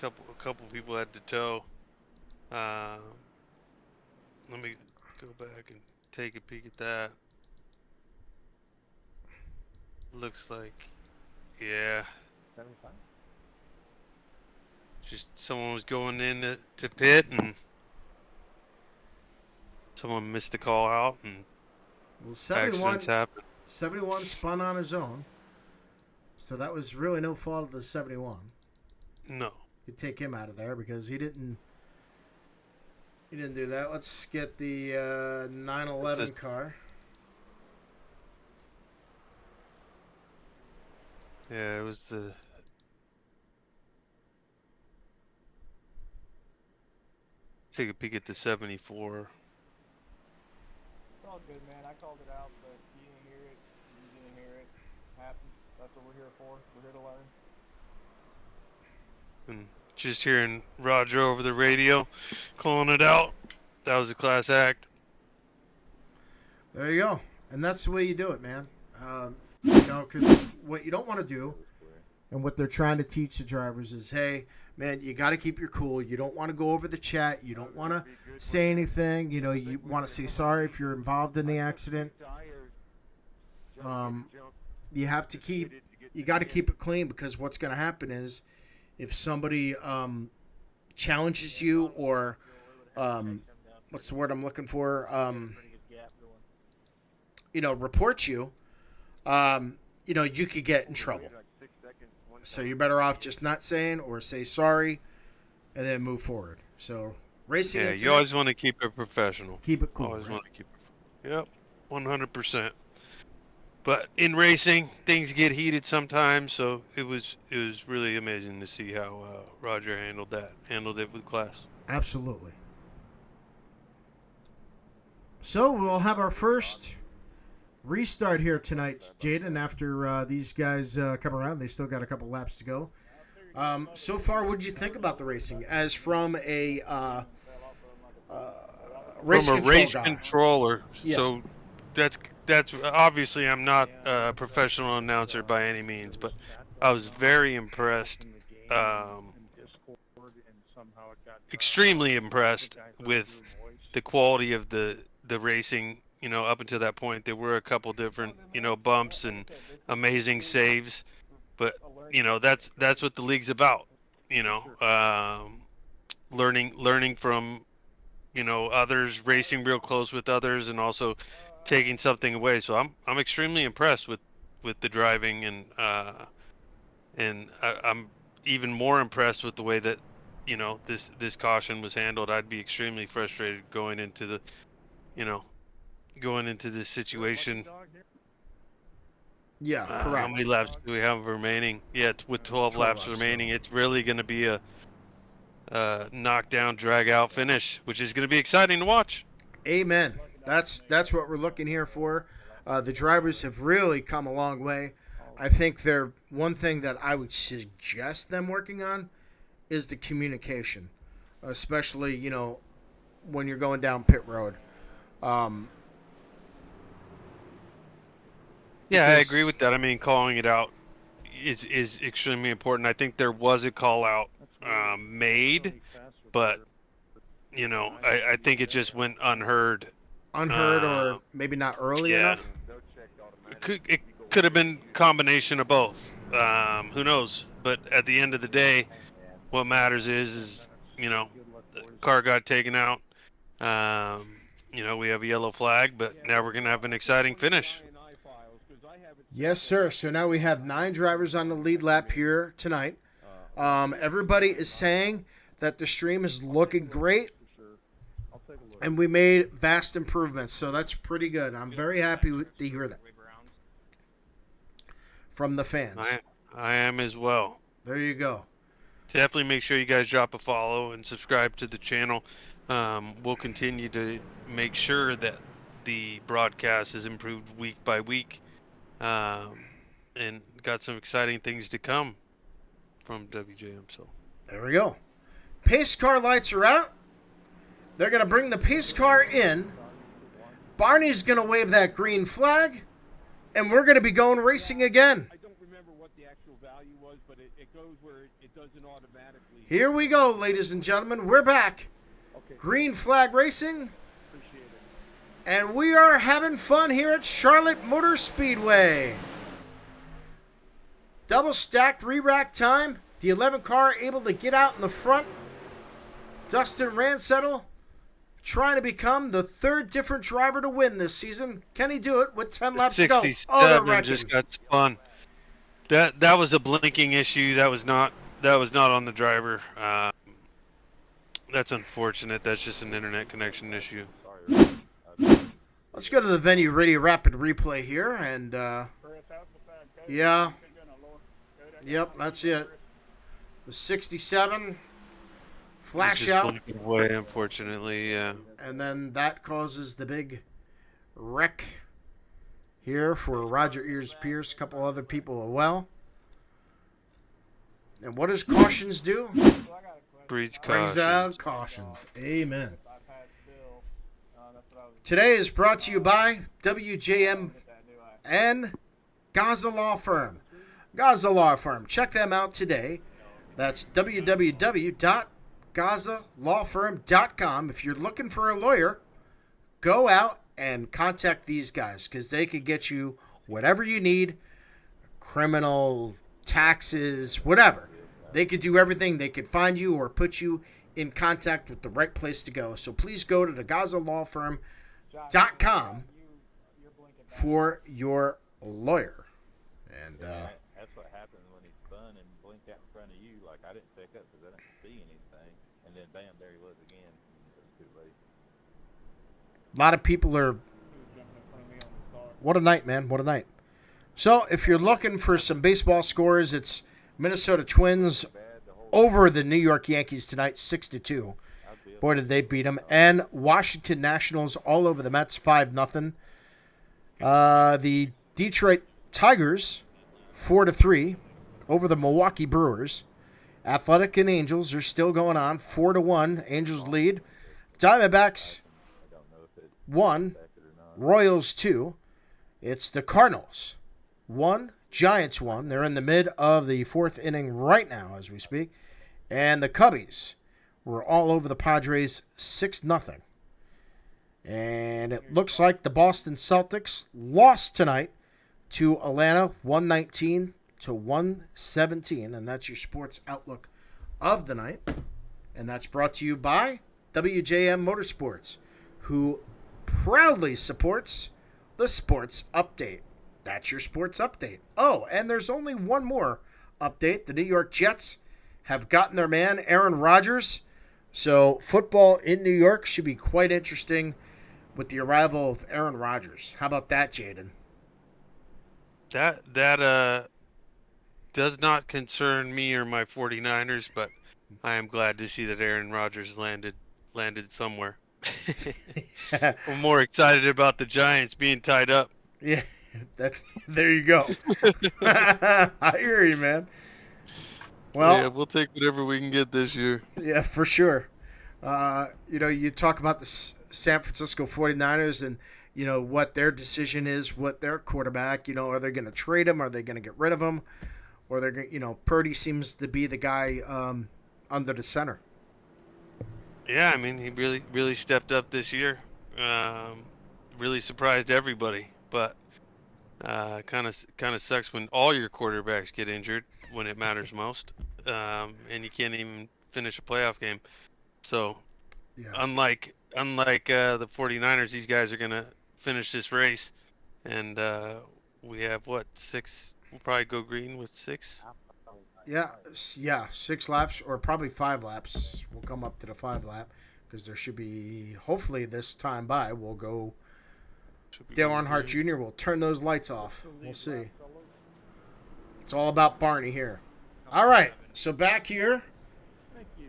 A couple people had to tow. Let me go back and take a peek at that. Looks like, yeah, 75? just someone was going in to pit and someone missed the call out and Well, accidents happen. 71 spun on his own. So that was really no fault of the 71. No. You take him out of there because he didn't do that. Let's get the 911 car. Yeah, it was the. Take a peek at the 74. It's all good, man. I called it out, but you didn't hear it. You didn't hear it. Happens. That's what we're here for. We're here to learn. And just hearing Roger over the radio calling it out. That was a class act. There you go. And that's the way you do it, man. Because what you don't want to do, and what they're trying to teach the drivers is, hey, man, you got to keep your cool. You don't want to go over the chat. You don't want to say anything. You know, you want to say sorry if you're involved in the accident. You have to you got to keep it clean, because what's going to happen is if somebody challenges you or what's the word I'm looking for? Reports you, you could get in trouble. So you're better off just not saying, or say sorry and then move forward. So racing incident, you always want to keep it professional. Keep it cool. Always right? want to keep it. Yep, 100%. But in racing, things get heated sometimes, so it was really amazing to see how Roger handled it with class. Absolutely. So we'll have our first restart here tonight, Jaden, after these guys come around. They still got a couple laps to go. So far, what did you think about the racing as from a race controller? Yeah. So that's obviously, I'm not a professional announcer by any means, but I was very impressed, extremely impressed with the quality of the racing. Up until that point, there were a couple different, bumps and amazing saves, but that's what the league's about. Learning from, others, racing real close with others, and also taking something away. So I'm extremely impressed with the driving, and I'm even more impressed with the way that this caution was handled. I'd be extremely frustrated going into this situation. Yeah, correct. How many laps do we have remaining? Yeah, with 12 laps remaining, it's really going to be a knockdown, drag-out finish, which is going to be exciting to watch. Amen. That's what we're looking here for. The drivers have really come a long way. I think one thing that I would suggest them working on is the communication, especially when you're going down pit road. Yeah, I agree with that. I mean, calling it out is extremely important. I think there was a call out made, but I think it just went unheard. Or maybe not early enough. It could have been a combination of both. Who knows? But at the end of the day, what matters is the car got taken out. We have a yellow flag, but now we're gonna have an exciting finish. Yes, sir. So now we have 9 drivers on the lead lap here tonight. Everybody is saying that the stream is looking great, and we made vast improvements. So that's pretty good. I'm very happy to hear that from the fans. I am as well. There you go. Definitely make sure you guys drop a follow and subscribe to the channel. We'll continue to make sure that the broadcast is improved week by week, and got some exciting things to come from WJM. So There we go. Pace car lights are out. They're going to bring the pace car in. Barney's going to wave that green flag. And we're going to be going racing again. I don't remember what the actual value was, but it goes where it doesn't automatically. Here we go, ladies and gentlemen. We're back. Okay. Green flag racing. Appreciate it. And we are having fun here at Charlotte Motor Speedway. Double stacked re-rack time. The 11 car able to get out in the front. Dustin Ransettle trying to become the third different driver to win this season. Can he do it with 10 laps to go? 67 just got spun. That was a blinking issue. That was not on the driver. That's unfortunate. That's just an internet connection issue. Let's go to the venue radio rapid replay here. And, yeah. Yep, that's it. The 67. Flash out. Blinking away, unfortunately, yeah. And then that causes the big wreck here for Roger Ears Pierce, a couple other people as well. And what does cautions do? Breeds Brings cautions. out cautions. Amen. Today is brought to you by WJM and Gaza Law Firm. Gaza Law Firm. Check them out today. That's www.gazalawfirm.com. If you're looking for a lawyer, go out and contact these guys because they could get you whatever you need, criminal, taxes, whatever. They could do everything. They could find you or put you in contact with the right place to go. So please go to the gazalawfirm.com for your lawyer. And that's what happens when he spun and blinked out in front of you. Like, I didn't pick up because I didn't see anything. And then, bam, there he was again. It was too late. a lot of people are... What a night, man. What a night. So, if you're looking for some baseball scores, it's Minnesota Twins over the New York Yankees tonight, 6-2. Boy, did they beat them. And Washington Nationals all over the Mets, 5-0. The Detroit Tigers, 4-3 over the Milwaukee Brewers. Athletic and Angels are still going on, 4-1. Angels lead. Diamondbacks, 1. Royals, 2. It's the Cardinals, 1. Giants, 1. They're in the mid of the fourth inning right now as we speak. And the Cubbies were all over the Padres, 6-0. And it looks like the Boston Celtics lost tonight to Atlanta, 119-117. And that's your sports outlook of the night. And that's brought to you by WJM Motorsports, who proudly supports the Sports Update. That's your Sports Update. Oh, and there's only one more update. The New York Jets have gotten their man, Aaron Rodgers. So football in New York should be quite interesting with the arrival of Aaron Rodgers. How about that, Jaden? That does not concern me or my 49ers, but I am glad to see that Aaron Rodgers landed somewhere. I'm more excited about the Giants being tied up. Yeah, there you go. I hear you, man. Well, yeah, we'll take whatever we can get this year. Yeah, for sure. You talk about the San Francisco 49ers and, what their decision is, what their quarterback, are they going to trade him? Are they going to get rid of him? Or they're going Purdy seems to be the guy under the center. Yeah, I mean, he really stepped up this year. Really surprised everybody, but kind of sucks when all your quarterbacks get injured when it matters most, and you can't even finish a playoff game. So, yeah. unlike the 49ers, these guys are gonna finish this race, and we have 6? We'll probably go green with 6. Yeah, 6 laps or probably 5 laps. We'll come up to the 5 lap because there should be, hopefully this time by, we'll go. Dale Earnhardt Jr. will turn those lights off. We'll see. It's all about Barney here. All right, so back here, Thank you.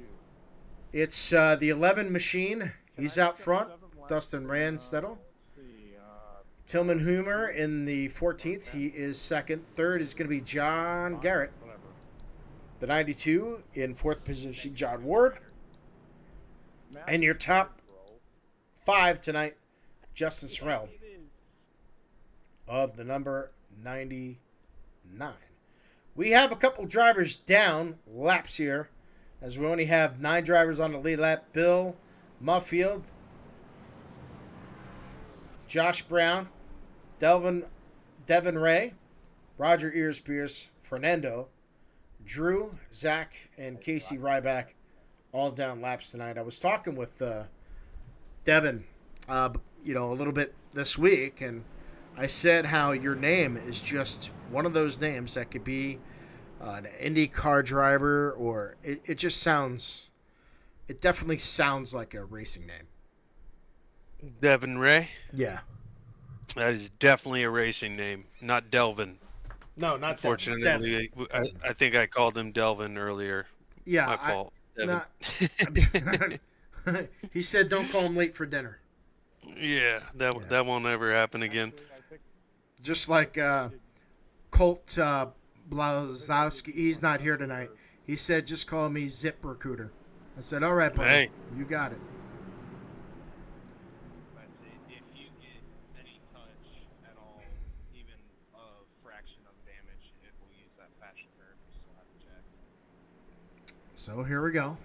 it's the 11 machine. He's out front. 7 laps. Dustin Randstedel. Let's see. Tillman Hoomer in the 14th. He is second. Third is going to be John Garrett. Whatever. The 92 in fourth position, John Ward. And your top 5 tonight, Justin Sorrell of the number 99. We have a couple drivers down laps here, as we only have 9 drivers on the lead lap. Bill Muffield, Josh Brown, Devin Ray, Roger Ears Pierce, Fernando, Drew, Zach, and Casey Ryback all down laps tonight. I was talking with Devin, a little bit this week, and I said how your name is just one of those names that could be an IndyCar driver, or it definitely sounds like a racing name. Devin Ray. Yeah. That is definitely a racing name, not Delvin. No, not Unfortunately, I think I called him Delvin earlier. Yeah, My fault. Devin. He said don't call him late for dinner. Yeah, that won't ever happen again. Just like Colt Blazowski, he's not here tonight. He said just call me Zip Recruiter. I said, all right, buddy, Hey. you got it. But if you get any touch at all, even a fraction of damage, it will use that fashion curve. You still have to check. So here we go.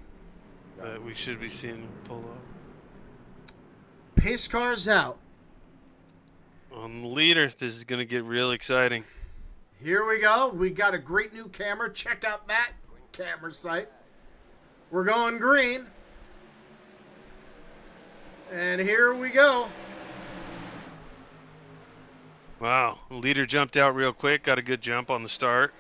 We should be seeing him pull up. Pace car's out. On the leader, this is going to get real exciting. Here we go. We got a great new camera. Check out that camera site. We're going green. And here we go. Wow, the leader jumped out real quick, got a good jump on the start.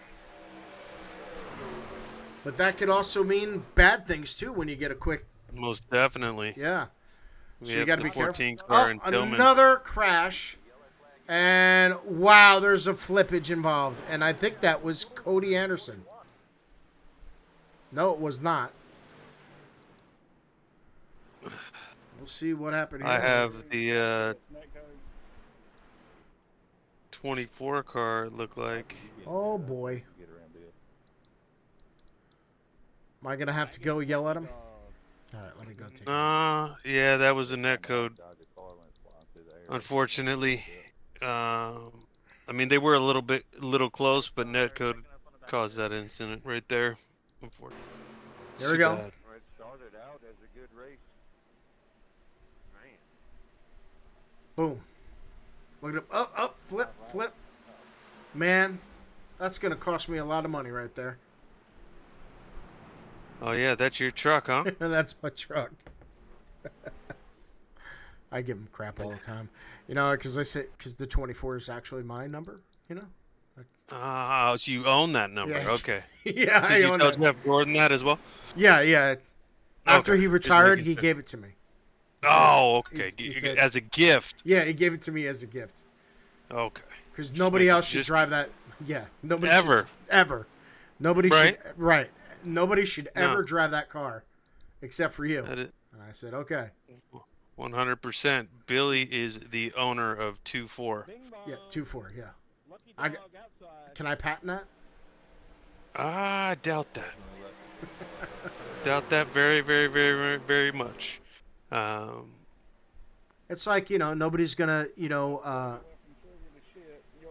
But that could also mean bad things, too, when you get a quick... Most definitely. Yeah. We So you have got to the be careful. 14 car in Tillman. Another crash. And, wow, there's a flippage involved. And I think that was Cody Anderson. No, it was not. We'll see what happened here. I have the 24 car, look like. Oh, boy. Get around it. Am I going to have to go yell at him? All right, let me go take it. Yeah, that was the net code. Dodge a car went flying through the air. Unfortunately, I mean, they were a little close, but net code caused that incident right there. Unfortunately. There we go. It started out as a good race. Man. Boom. Look at him. Up, flip. Man, that's going to cost me a lot of money right there. Oh yeah, that's your truck, huh? That's my truck. I give him crap all the time. You know, because the 24 is actually my number, you know? So you own that number. Yeah. Okay. Yeah, I Did you own tell it. Jeff Gordon that as well? Yeah. After Okay. he Just retired, making he sure. gave it to me. Oh, okay. he said- As a gift. Yeah, he gave it to me as a gift. Okay. Because nobody making- else should just- drive that. Yeah, nobody Ever. should, ever. Nobody Right? should. Right. Nobody should No. ever drive that car, except for you. That is And I said, okay. 100%. Billy is the owner of 2-4. Bing bong. Yeah, 2-4. Yeah. Lucky I dog got- outside. Can I patent that? I doubt that. Doubt that very, very, very, very, very much. It's like, nobody's gonna,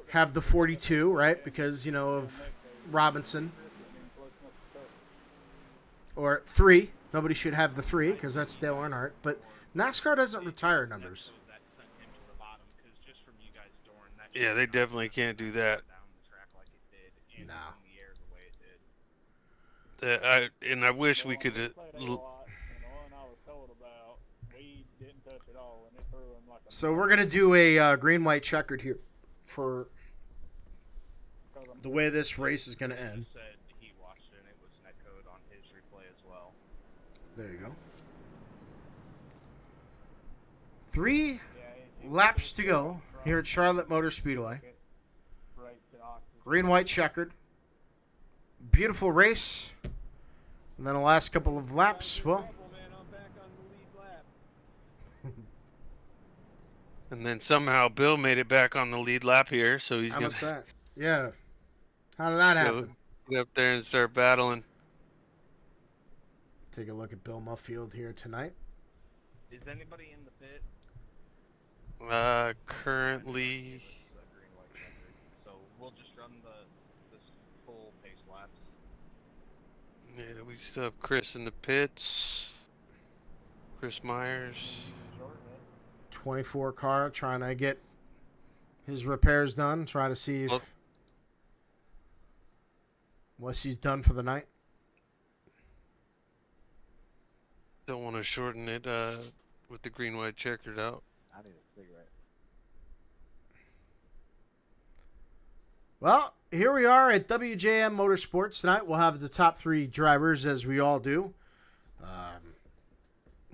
have the 42, right? Because, of Robinson. Or 3. Nobody should have the 3 because that's Dale Earnhardt. But NASCAR doesn't retire numbers. That sent him to the bottom, 'cause just from you guys storing that Yeah, they definitely can't do that. down the track like it did, and No. in the air the way it did. And I wish we could. So we're going to do a green-white checkered here for the way this race is going to end. Said he watched it and it was net code on his replay as well. There you go. 3 laps to go here at Charlotte Motor Speedway. Green-white checkered. beautiful race. And then the last couple of laps, well, And then somehow Bill made it back on the lead lap here, so he's how going about to that? Yeah. How did that go happen? get up there and start battling. Take a look at Bill Muffield here tonight. Is anybody in the pit? Currently, The green white checkered. So we'll just run the full pace laps. yeah, we still have Chris in the pits. Chris Myers. 24 car trying to get his repairs done, trying to see if Well- once he's done for the night. Don't want to shorten it with the green white checkered out. I need a cigarette. Well, here we are at WJM Motorsports tonight. We'll have the top 3 drivers, as we all do,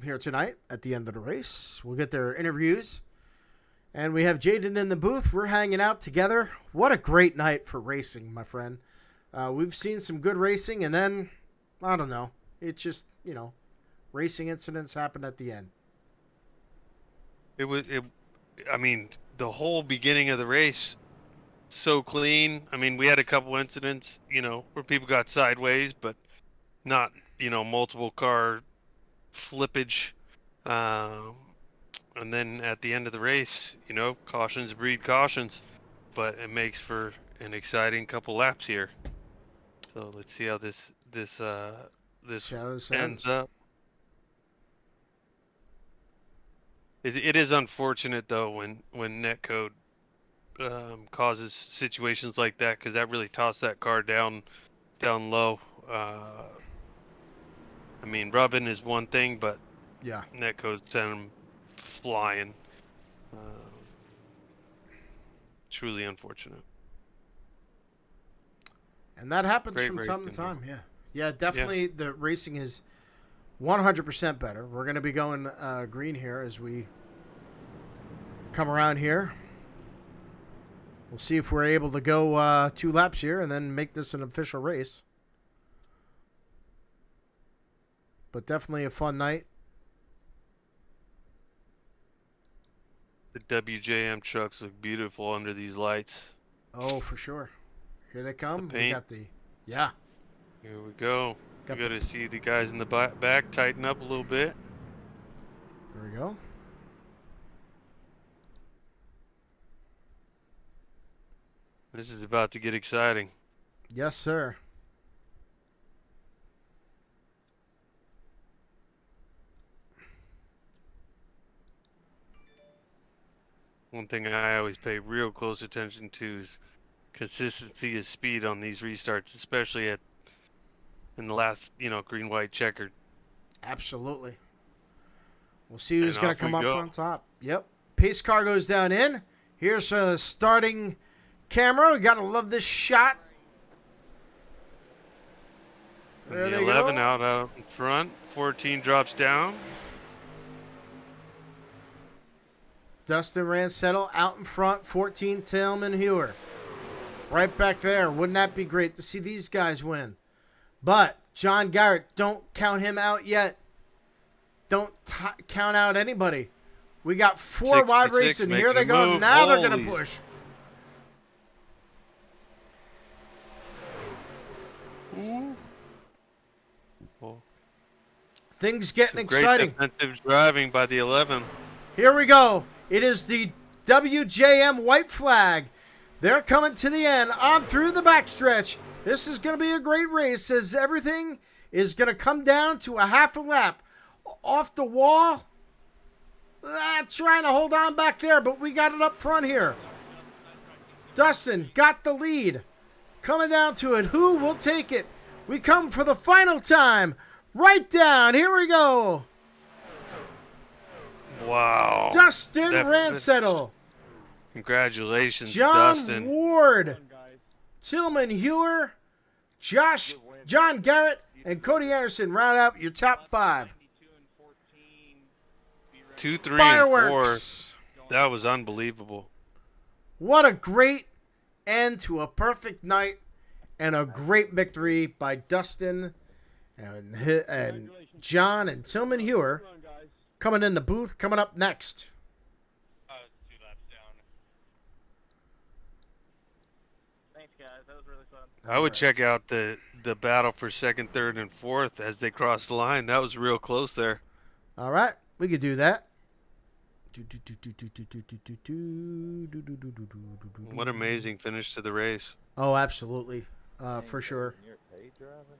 here tonight at the end of the race. We'll get their interviews. And we have Jaden in the booth. We're hanging out together. What a great night for racing, my friend. We've seen some good racing, and then, I don't know, it just, racing incidents happened at the end. I mean, the whole beginning of the race, so clean. I mean, we had a couple incidents, where people got sideways, but not, multiple car flippage. And then at the end of the race, cautions breed cautions, but it makes for an exciting couple laps here. So let's see how this See how this ends ends. up. It is unfortunate though when netcode causes situations like that, because that really tossed that car down low. I mean, rubbing is one thing, but Yeah. netcode sent him flying. Truly unfortunate. And that happens Great from time to racing, time, yeah. Yeah, definitely the racing is 100% better. We're going to be going green here as we come around here. We'll see if we're able to go 2 laps here and then make this an official race. But definitely a fun night. The WJM trucks look beautiful under these lights. Oh, for sure. Here they come. The We paint. got the... Yeah. Here we go. Got You got to see the guys in the back tighten up a little bit. There we go. This is about to get exciting. Yes, sir. One thing I always pay real close attention to is consistency of speed on these restarts, especially in the last, green white checkered. Absolutely. We'll see who's And going off to come we up go. on top. Yep. Pace car goes down in. Here's a starting camera. We got to love this shot. And There the they 11 go. out in front. 14 drops down. Dustin Ransettle out in front. 14, Tillman Hewer. Right back there. Wouldn't that be great to see these guys win? But John Garrett, don't count him out yet. Don't count out anybody. We got 4 wide 66, racing. Here they making a go. move. Now they're going to Holy- push. Ooh. Oh, Things getting some great exciting. defensive driving by the 11. Here we go. It is the WJM white flag. They're coming to the end on through the backstretch. This is going to be a great race as everything is going to come down to a half a lap. Off the wall. Trying to hold on back there, but we got it up front here. Dustin got the lead. Coming down to it. Who will take it? We come for the final time. Right down. Here we go. Wow. Dustin That- Ransettle. Congratulations, John Dustin. Ward. Tillman Hewer. John Garrett, and Cody Anderson round out your top 5. 92 and 14. Be ready. 2, 3, and 4. Fireworks. That was unbelievable. What a great end to a perfect night. and a great victory by Dustin and John and Tillman Hewer coming in the booth. Coming up next. 2 laps down. Thanks, guys. That was really fun. I would check out the battle for second, third, and fourth as they crossed the line. That was real close there. All right, we could do that. What an amazing finish to the race. Oh, absolutely, for sure. You're paid driving?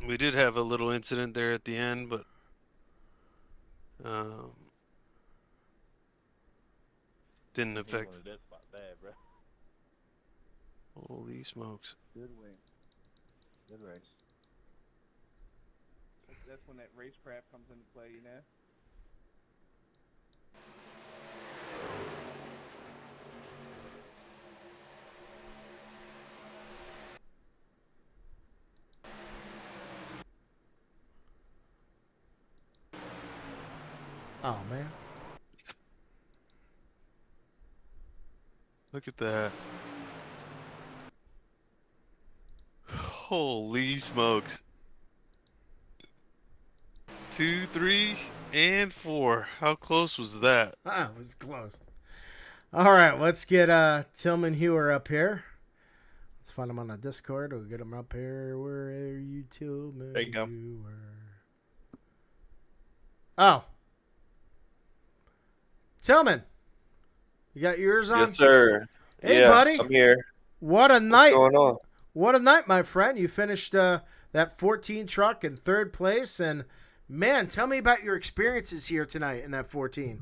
We did have a little incident there at the end, but didn't affect. One of that's not bad, bro. Holy smokes. Good win. Good race. That's when that racecraft comes into play, you know? Oh man. Look at that. Holy smokes. 2, 3, and 4. How close was that? Ah, it was close. All right, let's get Tillman Hewer up here. Let's find him on the Discord. We'll get him up here. Where are you, Tillman? There you go. Hewer? Oh. Tillman, you got yours on? Yes, sir. Hey, yeah, buddy. I'm here. What a What's night. going on? What a night, my friend. You finished that 14 truck in third place. And, man, tell me about your experiences here tonight in that 14.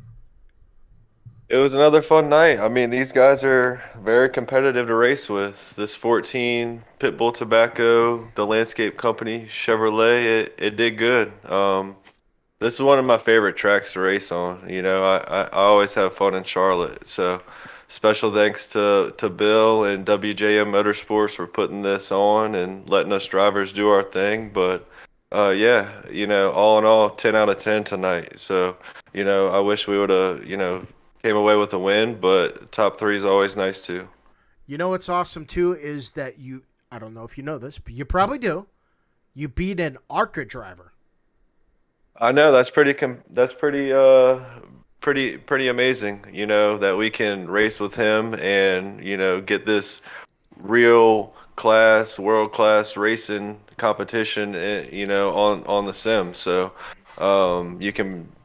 It was another fun night. I mean, these guys are very competitive to race with. This 14, Pitbull Tobacco, the Landscape Company, Chevrolet, it did good. This is one of my favorite tracks to race on. You know, I always have fun in Charlotte. So special thanks to Bill and WJM Motorsports for putting this on and letting us drivers do our thing. But yeah, you know, all in all, 10 out of 10 tonight. So, you know, I wish we would have, you know, came away with a win, but top 3 is always nice too. You know what's awesome, too, is that I don't know if you know this, but you probably do. You beat an ARCA driver. I know that's pretty amazing, you know, that we can race with him and, you know, get this real class, world class racing competition, you know, on the sim. So, you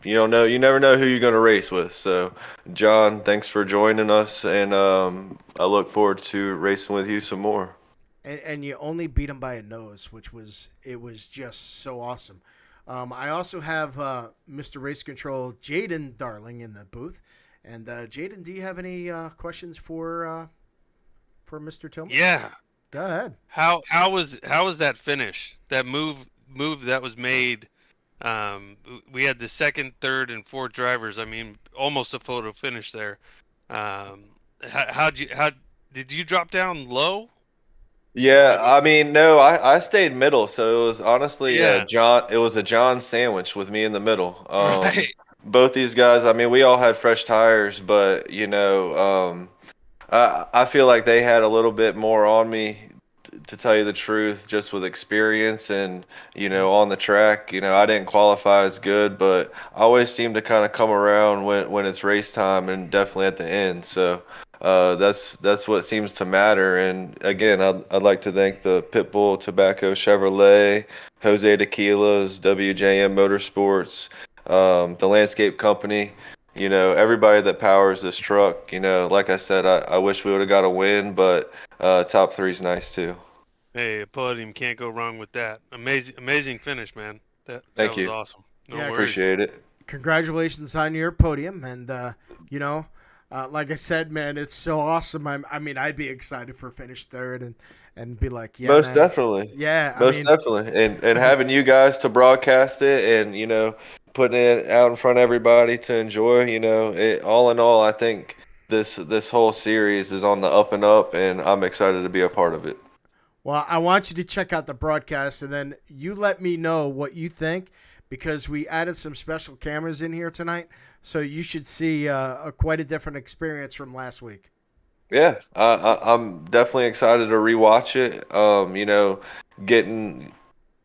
never know who you're going to race with. So, John, thanks for joining us, and I look forward to racing with you some more. And you only beat him by a nose, which was just so awesome. I also have Mr. Race Control Jaden Darling in the booth. And Jaden, do you have any questions for Mr. Tillman? Yeah. Go ahead. How was that finish? That move that was made. We had the second, third, and fourth drivers. I mean, almost a photo finish there. How did you drop down low? Yeah, I mean, no, I stayed middle, so it was honestly Yeah. it was a John sandwich with me in the middle. Right. Both these guys, I mean, we all had fresh tires, but you know, I feel like they had a little bit more on me, to tell you the truth, just with experience and, you know, on the track. You know, I didn't qualify as good, but I always seem to kind of come around when it's race time, and definitely at the end. So that's what seems to matter. And again, I'd like to thank the Pitbull Tobacco Chevrolet, Jose Tequila's, WJM Motorsports, the Landscape Company. You know, everybody that powers this truck. You know, like I said, I wish we would have got a win, but top 3 is nice too. Hey, a podium, can't go wrong with that. Amazing finish, man. That Thank was you. awesome. No Yeah, worries. Appreciate it. Congratulations on your podium. And, you know, like I said, man, it's so awesome. I mean, I'd be excited for finish third and be like, yeah, Most man. definitely. Yeah, Most definitely. And having you guys to broadcast it and, you know, putting it out in front of everybody to enjoy, you know, all in all, I think this whole series is on the up and up, and I'm excited to be a part of it. Well, I want you to check out the broadcast, and then you let me know what you think, because we added some special cameras in here tonight, so you should see quite a different experience from last week. Yeah, I'm definitely excited to rewatch it. Getting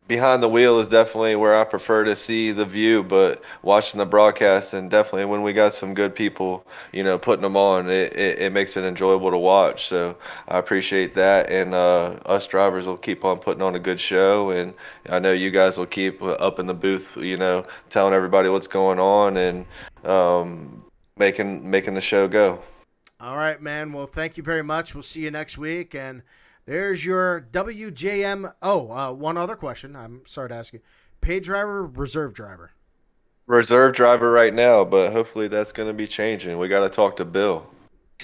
behind the wheel is definitely where I prefer to see the view, but watching the broadcast and definitely when we got some good people, putting them on, it makes it enjoyable to watch. So I appreciate that, and us drivers will keep on putting on a good show, and I know you guys will keep up in the booth, telling everybody what's going on and making the show go. All right, man. Well, thank you very much. We'll see you next week. And there's your WJM. Oh, one other question. I'm sorry to ask you. Paid driver, reserve driver? Reserve driver right now, but hopefully that's going to be changing. We got to talk to Bill.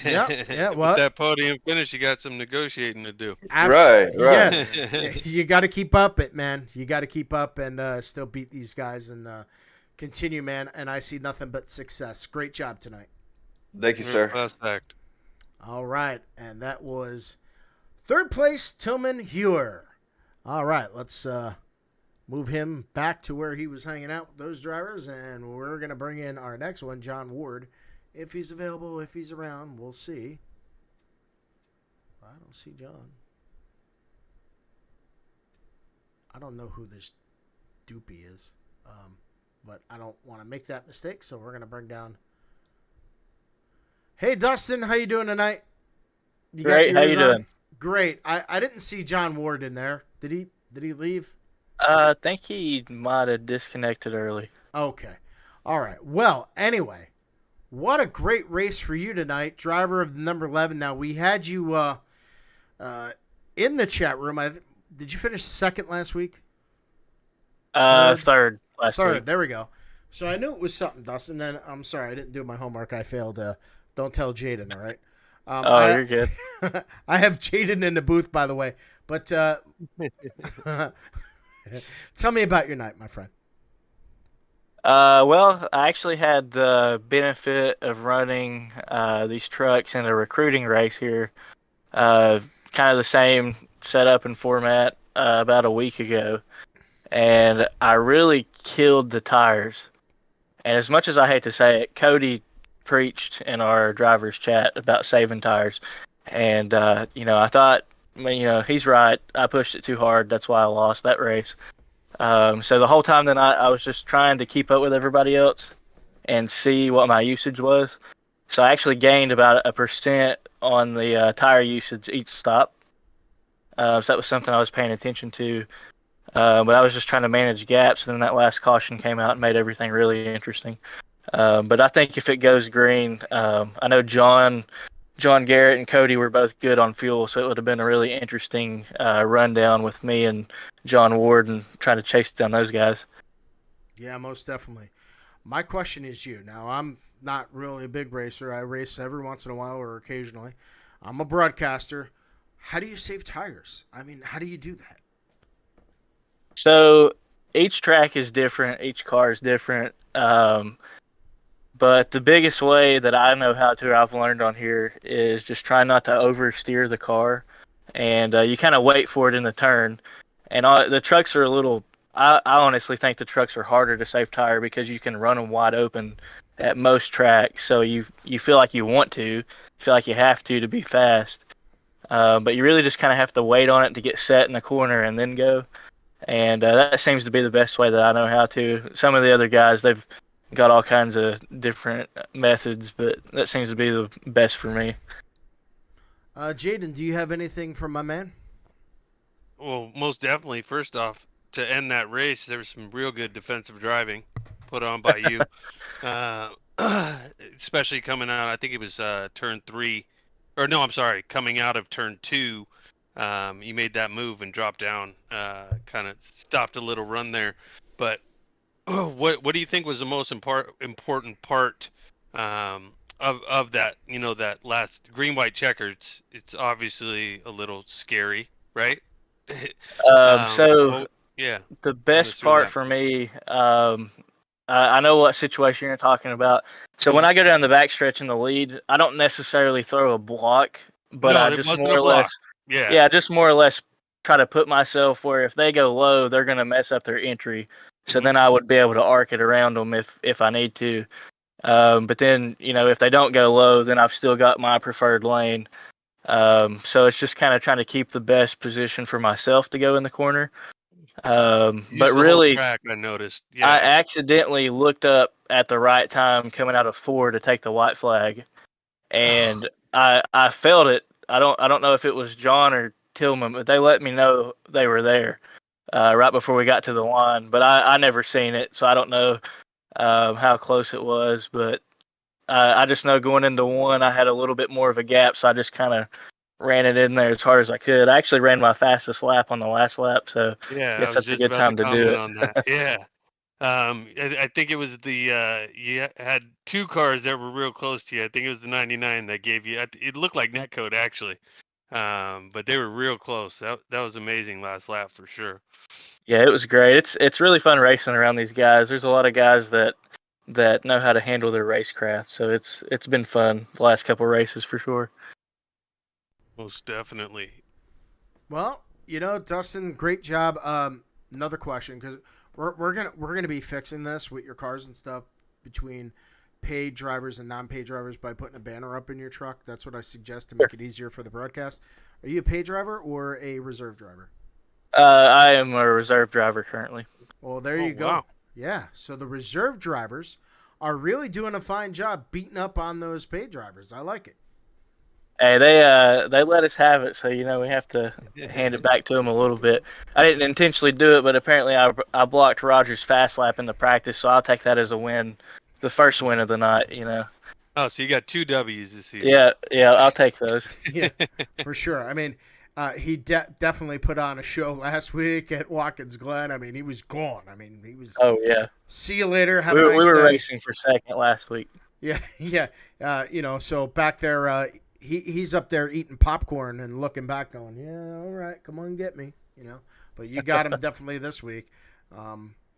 Yeah, yeah. With What? that podium finish, you got some negotiating to do. Right, right. Yeah. You got to keep up it, man. You got to keep up and still beat these guys and continue, man. And I see nothing but success. Great job tonight. Thank you, sir. Last act. All right, and that was third place Tillman Hewer. All right, let's move him back to where he was hanging out with those drivers, and we're going to bring in our next one, John Ward. If he's available, if he's around, we'll see. I don't see John. I don't know who this doopy is, but I don't want to make that mistake, so we're going to bring down. Hey, Dustin, how you doing tonight? Great. How you doing? Great. I didn't see John Ward in there. Did he leave? I think he might have disconnected early. Okay. All right. Well, anyway, what a great race for you tonight, driver of the number 11. Now, we had you in the chat room. Did you finish second last week? Third last Third. week. There we go. So I knew it was something, Dustin. Then I'm sorry, I didn't do my homework. I failed. Don't tell Jaden, all right? You're good. I have Jaden in the booth, by the way. But tell me about your night, my friend. Well, I actually had the benefit of running these trucks in a recruiting race here. Kind of the same setup and format about a week ago. And I really killed the tires. And as much as I hate to say it, Cody preached in our driver's chat about saving tires. And, I thought, he's right. I pushed it too hard. That's why I lost that race. So the whole time then I was just trying to keep up with everybody else and see what my usage was. So I actually gained about 1% on the tire usage each stop. So that was something I was paying attention to. But I was just trying to manage gaps, and then that last caution came out and made everything really interesting. But I think if it goes green, I know John Garrett and Cody were both good on fuel, so it would have been a really interesting rundown with me and John Ward and trying to chase down those guys. Yeah, most definitely. My question is you. Now, I'm not really a big racer. I race every once in a while or occasionally. I'm a broadcaster. How do you save tires? I mean, how do you do that? So each track is different. Each car is different. But the biggest way that I know how to, I've learned on here, is just try not to oversteer the car. And you kind of wait for it in the turn. And the trucks are a little, I honestly think the trucks are harder to save tire because you can run them wide open at most tracks. So you feel like you want to, feel like you have to be fast. But you really just kind of have to wait on it to get set in the corner and then go. And that seems to be the best way that I know how to. Some of the other guys, they've got all kinds of different methods, but that seems to be the best for me. Jaden, do you have anything from my man? Well, most definitely. First off, to end that race, there was some real good defensive driving put on by you, especially coming out. I think it was turn 3, or no, I'm sorry, coming out of turn 2. You made that move and dropped down, kind of stopped a little run there. But what do you think was the most important part of that? That last green white checkers. It's obviously a little scary, right? Yeah. The best part for me, I know what situation you're talking about. So when I go down the backstretch in the lead, I don't necessarily throw a block, but I just more or less. Yeah, just more or less try to put myself where if they go low, they're going to mess up their entry. So then I would be able to arc it around them if I need to. But then, if they don't go low, then I've still got my preferred lane. So it's just kind of trying to keep the best position for myself to go in the corner. Use But the whole really, track, I noticed. I Yeah. accidentally looked up at the right time coming out of 4 to take the white flag, and I felt it. I don't know if it was John or Tillman, but they let me know they were there right before we got to the line. But I never seen it, so I don't know how close it was. But I just know going into 1, I had a little bit more of a gap, so I just kind of ran it in there as hard as I could. I actually ran my fastest lap on the last lap, so Yeah, I I guess was that's a just good about to time to do comment it. on that. Yeah. I think it was you had 2 cars that were real close to you. I think it was the 99 that gave you. It looked like netcode actually, but they were real close. That was amazing last lap for sure. Yeah, it was great. It's really fun racing around these guys. There's a lot of guys that know how to handle their racecraft, so it's been fun the last couple races for sure. Most definitely. Well, Dustin, great job. Another question, because we're gonna be fixing this with your cars and stuff between paid drivers and non-paid drivers by putting a banner up in your truck. That's what I suggest to make it easier for the broadcast. Are you a paid driver or a reserve driver? I am a reserve driver currently. Well, there Oh, you go. wow. Yeah, so the reserve drivers are really doing a fine job beating up on those paid drivers. I like it. Hey, they let us have it, so we have to hand it back to them a little bit. I didn't intentionally do it, but apparently I blocked Roger's fast lap in the practice, so I'll take that as a win, the first win of the night. Oh, so you got 2 W's this season. Yeah, I'll take those. Yeah, for sure. I mean, he definitely put on a show last week at Watkins Glen. I mean, he was gone. I mean, he was. Oh yeah, See you later. Have we a were, nice we were day. racing for second last week. Yeah, yeah. So back there, he's up there eating popcorn and looking back, going, "Yeah, all right, come on, get me." But you got him definitely this week.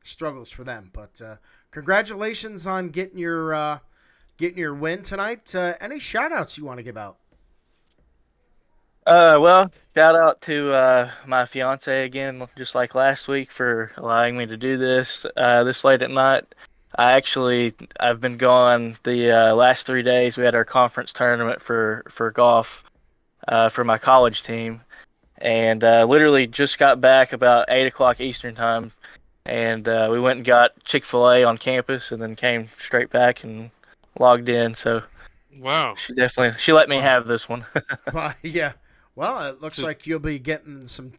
Struggles for them, but congratulations on getting your win tonight. Any shout outs you want to give out? Well, shout out to my fiance again, just like last week, for allowing me to do this this late at night. I've been gone the last 3 days. We had our conference tournament for golf for my college team, and literally just got back about 8 o'clock Eastern time, and we went and got Chick-fil-A on campus, and then came straight back and logged in. So Wow. she let me have this one. Well, yeah. Well, it looks So- like you'll be getting some,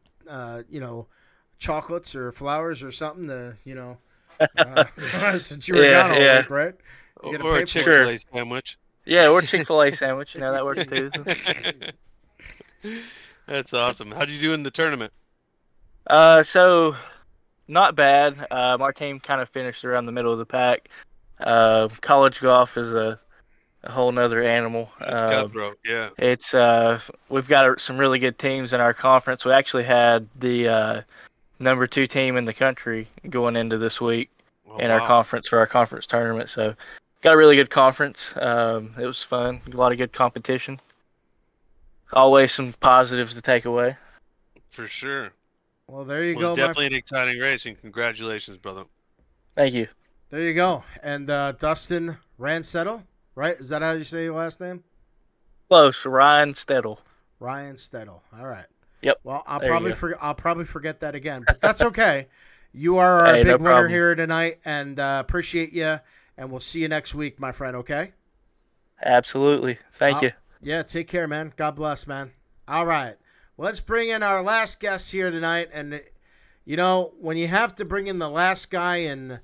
chocolates or flowers or something to, since you were Yeah, gone all yeah. week, right? You're gonna Or pay a for it. Chick-fil-A sandwich. Yeah, or Chick-fil-A sandwich. That works too. That's awesome. How'd you do in the tournament? So not bad. Our team kind of finished around the middle of the pack. College golf is a whole nother animal. It's cutthroat. Yeah. It's we've got some really good teams in our conference. We actually had the number 2 team in the country going into this week Oh, in our wow. conference for our conference tournament. So got a really good conference. It was fun. A lot of good competition. Always some positives to take away. For sure. Well, there you Well, go. it's definitely an exciting race, and congratulations, brother. Thank you. There you go. And Dustin Ransettle, right? Is that how you say your last name? Close. Ryan Stedel. Ryan Stedel. All right. Yep. Well, There you go. I'll probably forget that again, but that's okay. You are our Hey, big no winner problem. here tonight, and appreciate you. And we'll see you next week, my friend. Okay. Absolutely. Thank you. Yeah, take care, man. God bless, man. All right. Let's bring in our last guest here tonight. And, when you have to bring in the last guy and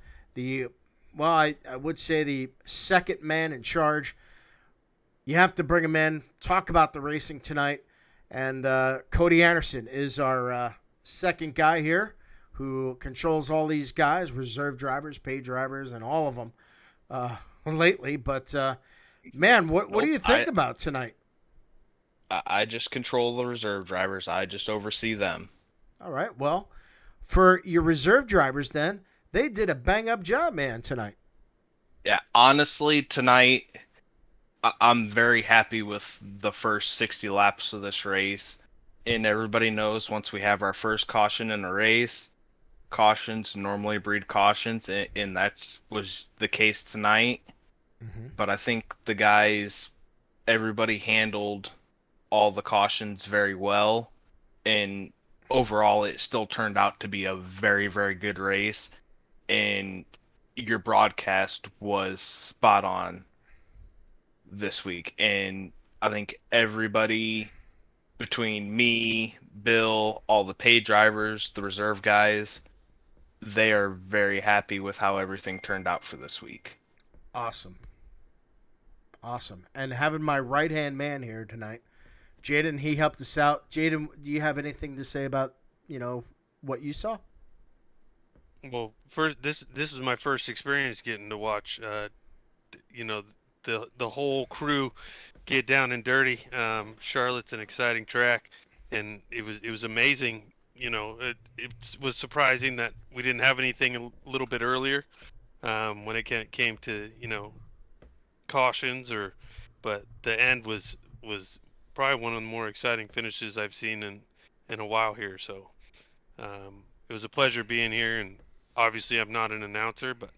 I would say the second man in charge, you have to bring him in, talk about the racing tonight. And Cody Anderson is our second guy here who controls all these guys, reserve drivers, paid drivers, and all of them lately. But, man, what do you think about tonight? I just control the reserve drivers. I just oversee them. All right. Well, for your reserve drivers, then, they did a bang-up job, man, tonight. Yeah, honestly, tonight I'm very happy with the first 60 laps of this race. And everybody knows once we have our first caution in a race, cautions normally breed cautions, and that was the case tonight. but I think the guys, everybody handled all the cautions very well, and overall it still turned out to be a very, very good race, and your broadcast was spot on this week. And I think everybody between me, Bill, all the paid drivers, the reserve guys, they are very happy with how everything turned out for this week. Awesome. Awesome. And having my right hand man here tonight, Jaden, he helped us out. Jaden, do you have anything to say about, what you saw? Well, first, this was my first experience getting to watch, you know, the whole crew get down and dirty. Charlotte's an exciting track, and it was amazing. It was surprising that we didn't have anything a little bit earlier, when it came to cautions, but the end was probably one of the more exciting finishes I've seen in a while here. So it was a pleasure being here, and obviously I'm not an announcer, but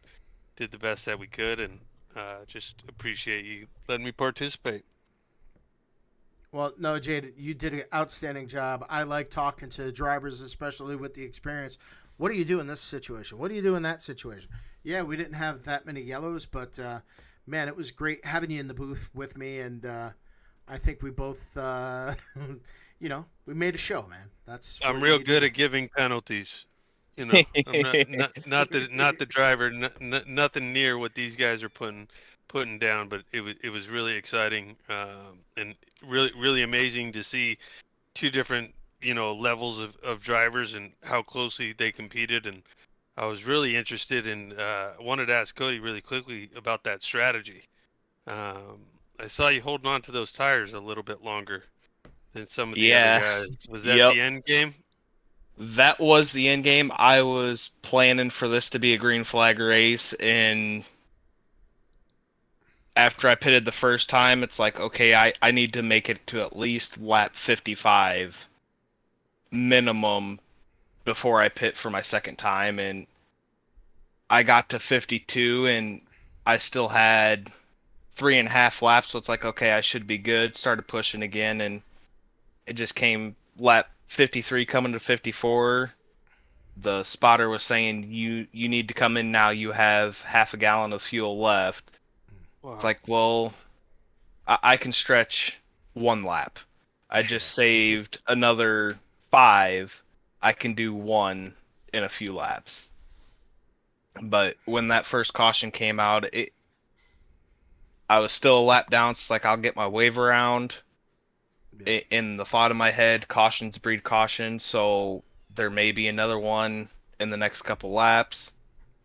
did the best that we could, and just appreciate you letting me participate. Well, no, Jaden, you did an outstanding job. I like talking to drivers, especially with the experience. What do you do in this situation? What do you do in that situation? Yeah, we didn't have that many yellows, but man, it was great having you in the booth with me, and I think we both, we made a show, man. That's I'm what real you good do. at giving penalties. I'm not the driver, nothing near what these guys are putting down, but it was really exciting, and really amazing to see two different levels of drivers and how closely they competed. And I was really interested in wanted to ask Cody really quickly about that strategy. Um, I saw you holding on to those tires a little bit longer than some of the other Yeah. guys. Was that Yep. the end game? That was the end game. I was planning for this to be a green flag race, and after I pitted the first time, it's like, okay, I need to make it to at least lap 55 minimum before I pit for my second time. And I got to 52, and I still had 3.5 laps, so it's like, okay, I should be good. Started pushing again, and it just came lap 53 coming to 54. The spotter was saying you need to come in now. You have half a gallon of fuel left. It's Wow. like, well, I can stretch 1 lap. I just saved another 5. I can do one in a few laps. But when that first caution came out, I was still a lap down. So it's like, I'll get my wave around. Yeah. In the thought of my head, cautions breed caution, so there may be another one in the next couple laps,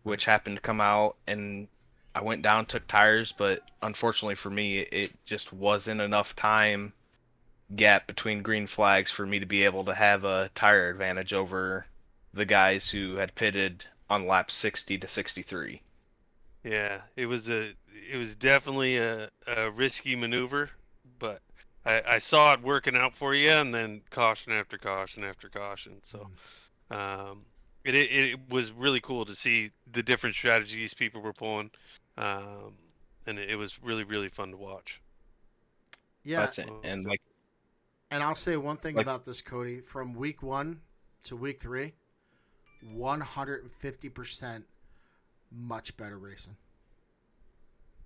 which happened to come out, and I went down, took tires, but unfortunately for me, it just wasn't enough time gap between green flags for me to be able to have a tire advantage over the guys who had pitted on lap 60 to 63. Yeah, it was definitely a risky maneuver, but I saw it working out for you, and then caution after caution after caution. So um, it was really cool to see the different strategies people were pulling, um, and it was really fun to watch. Yeah, That's it. Well, And like and I'll say one thing like about this, Cody. From week 1 to week 3, 150% much better racing.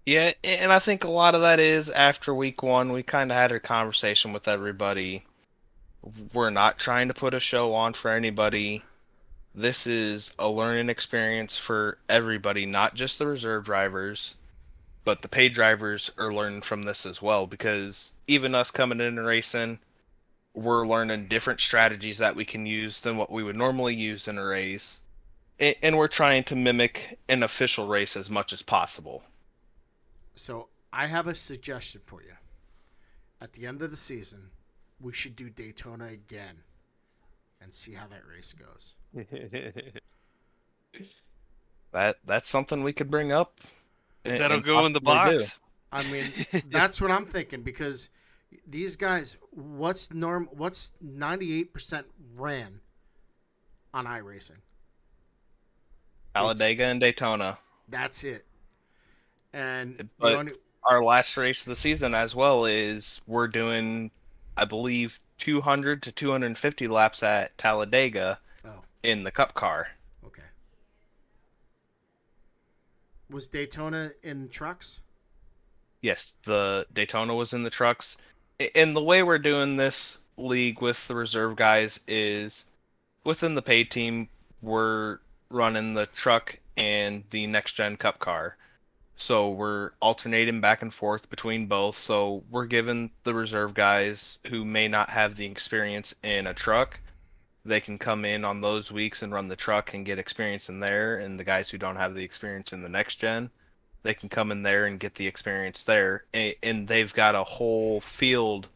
Yeah, and I think a lot of that is after week 1, we kind of had a conversation with everybody. We're not trying to put a show on for anybody. This is a learning experience for everybody, not just the reserve drivers, but the paid drivers are learning from this as well, because even us coming in and racing, we're learning different strategies that we can use than what we would normally use in a race. And we're trying to mimic an official race as much as possible. So I have a suggestion for you. At the end of the season, we should do Daytona again and see how that race goes. That's something we could bring up that'll and go in the possibly do. box. I mean, that's what I'm thinking because these guys, what's 98% ran on iRacing? It's, Talladega and Daytona. that's it. And the But only our last race of the season as well is we're doing, I believe, 200 to 250 laps at Talladega oh, in the Cup car. okay. Was Daytona in trucks? Yes, the Daytona was in the trucks. And the way we're doing this league with the reserve guys is within the paid team, we're running the truck and the next gen Cup car. So we're alternating back and forth between both. So we're giving the reserve guys who may not have the experience in a truck, they can come in on those weeks and run the truck and get experience in there. And the guys who don't have the experience in the next gen, they can come in there and get the experience there. And they've got a whole field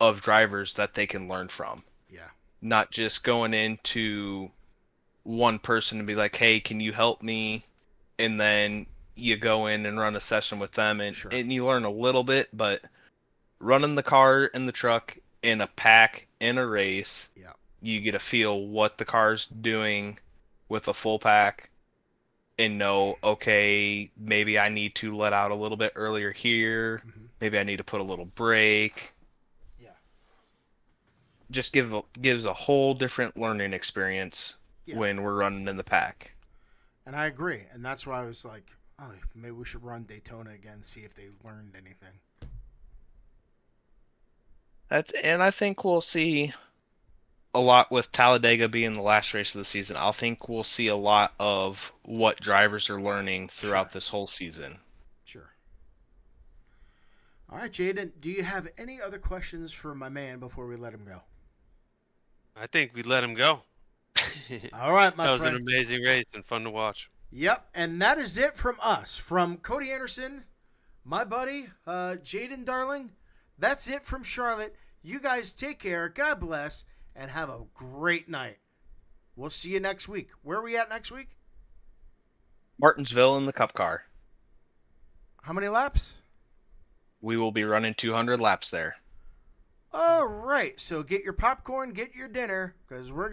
of drivers that they can learn from. Yeah. Not just going into one person and be like, hey, can you help me? And then you go in and run a session with them and, Sure. and you learn a little bit, but running the car and the truck in a pack in a race, Yeah. you get to feel what the car's doing with a full pack and know, okay, maybe I need to let out a little bit earlier here. Mhm. Maybe I need to put a little brake. Yeah. Just gives a whole different learning experience Yeah. when we're running in the pack. And I agree. And that's why I was like, oh, maybe we should run Daytona again, see if they learned anything. And I think we'll see a lot with Talladega being the last race of the season. I think we'll see a lot of what drivers are learning throughout Sure. this whole season. Sure. All right, Jaden, do you have any other questions for my man before we let him go? I think we let him go. All right, my That was friend. an amazing race and fun to watch. Yep, and that is it from us. From Cody Anderson, my buddy, Jaden Darling. That's it from Charlotte. You guys take care. God bless. And have a great night. We'll see you next week. Where are we at next week? Martinsville in the Cup car. How many laps? We will be running 200 laps there. All right. So get your popcorn, get your dinner, because we're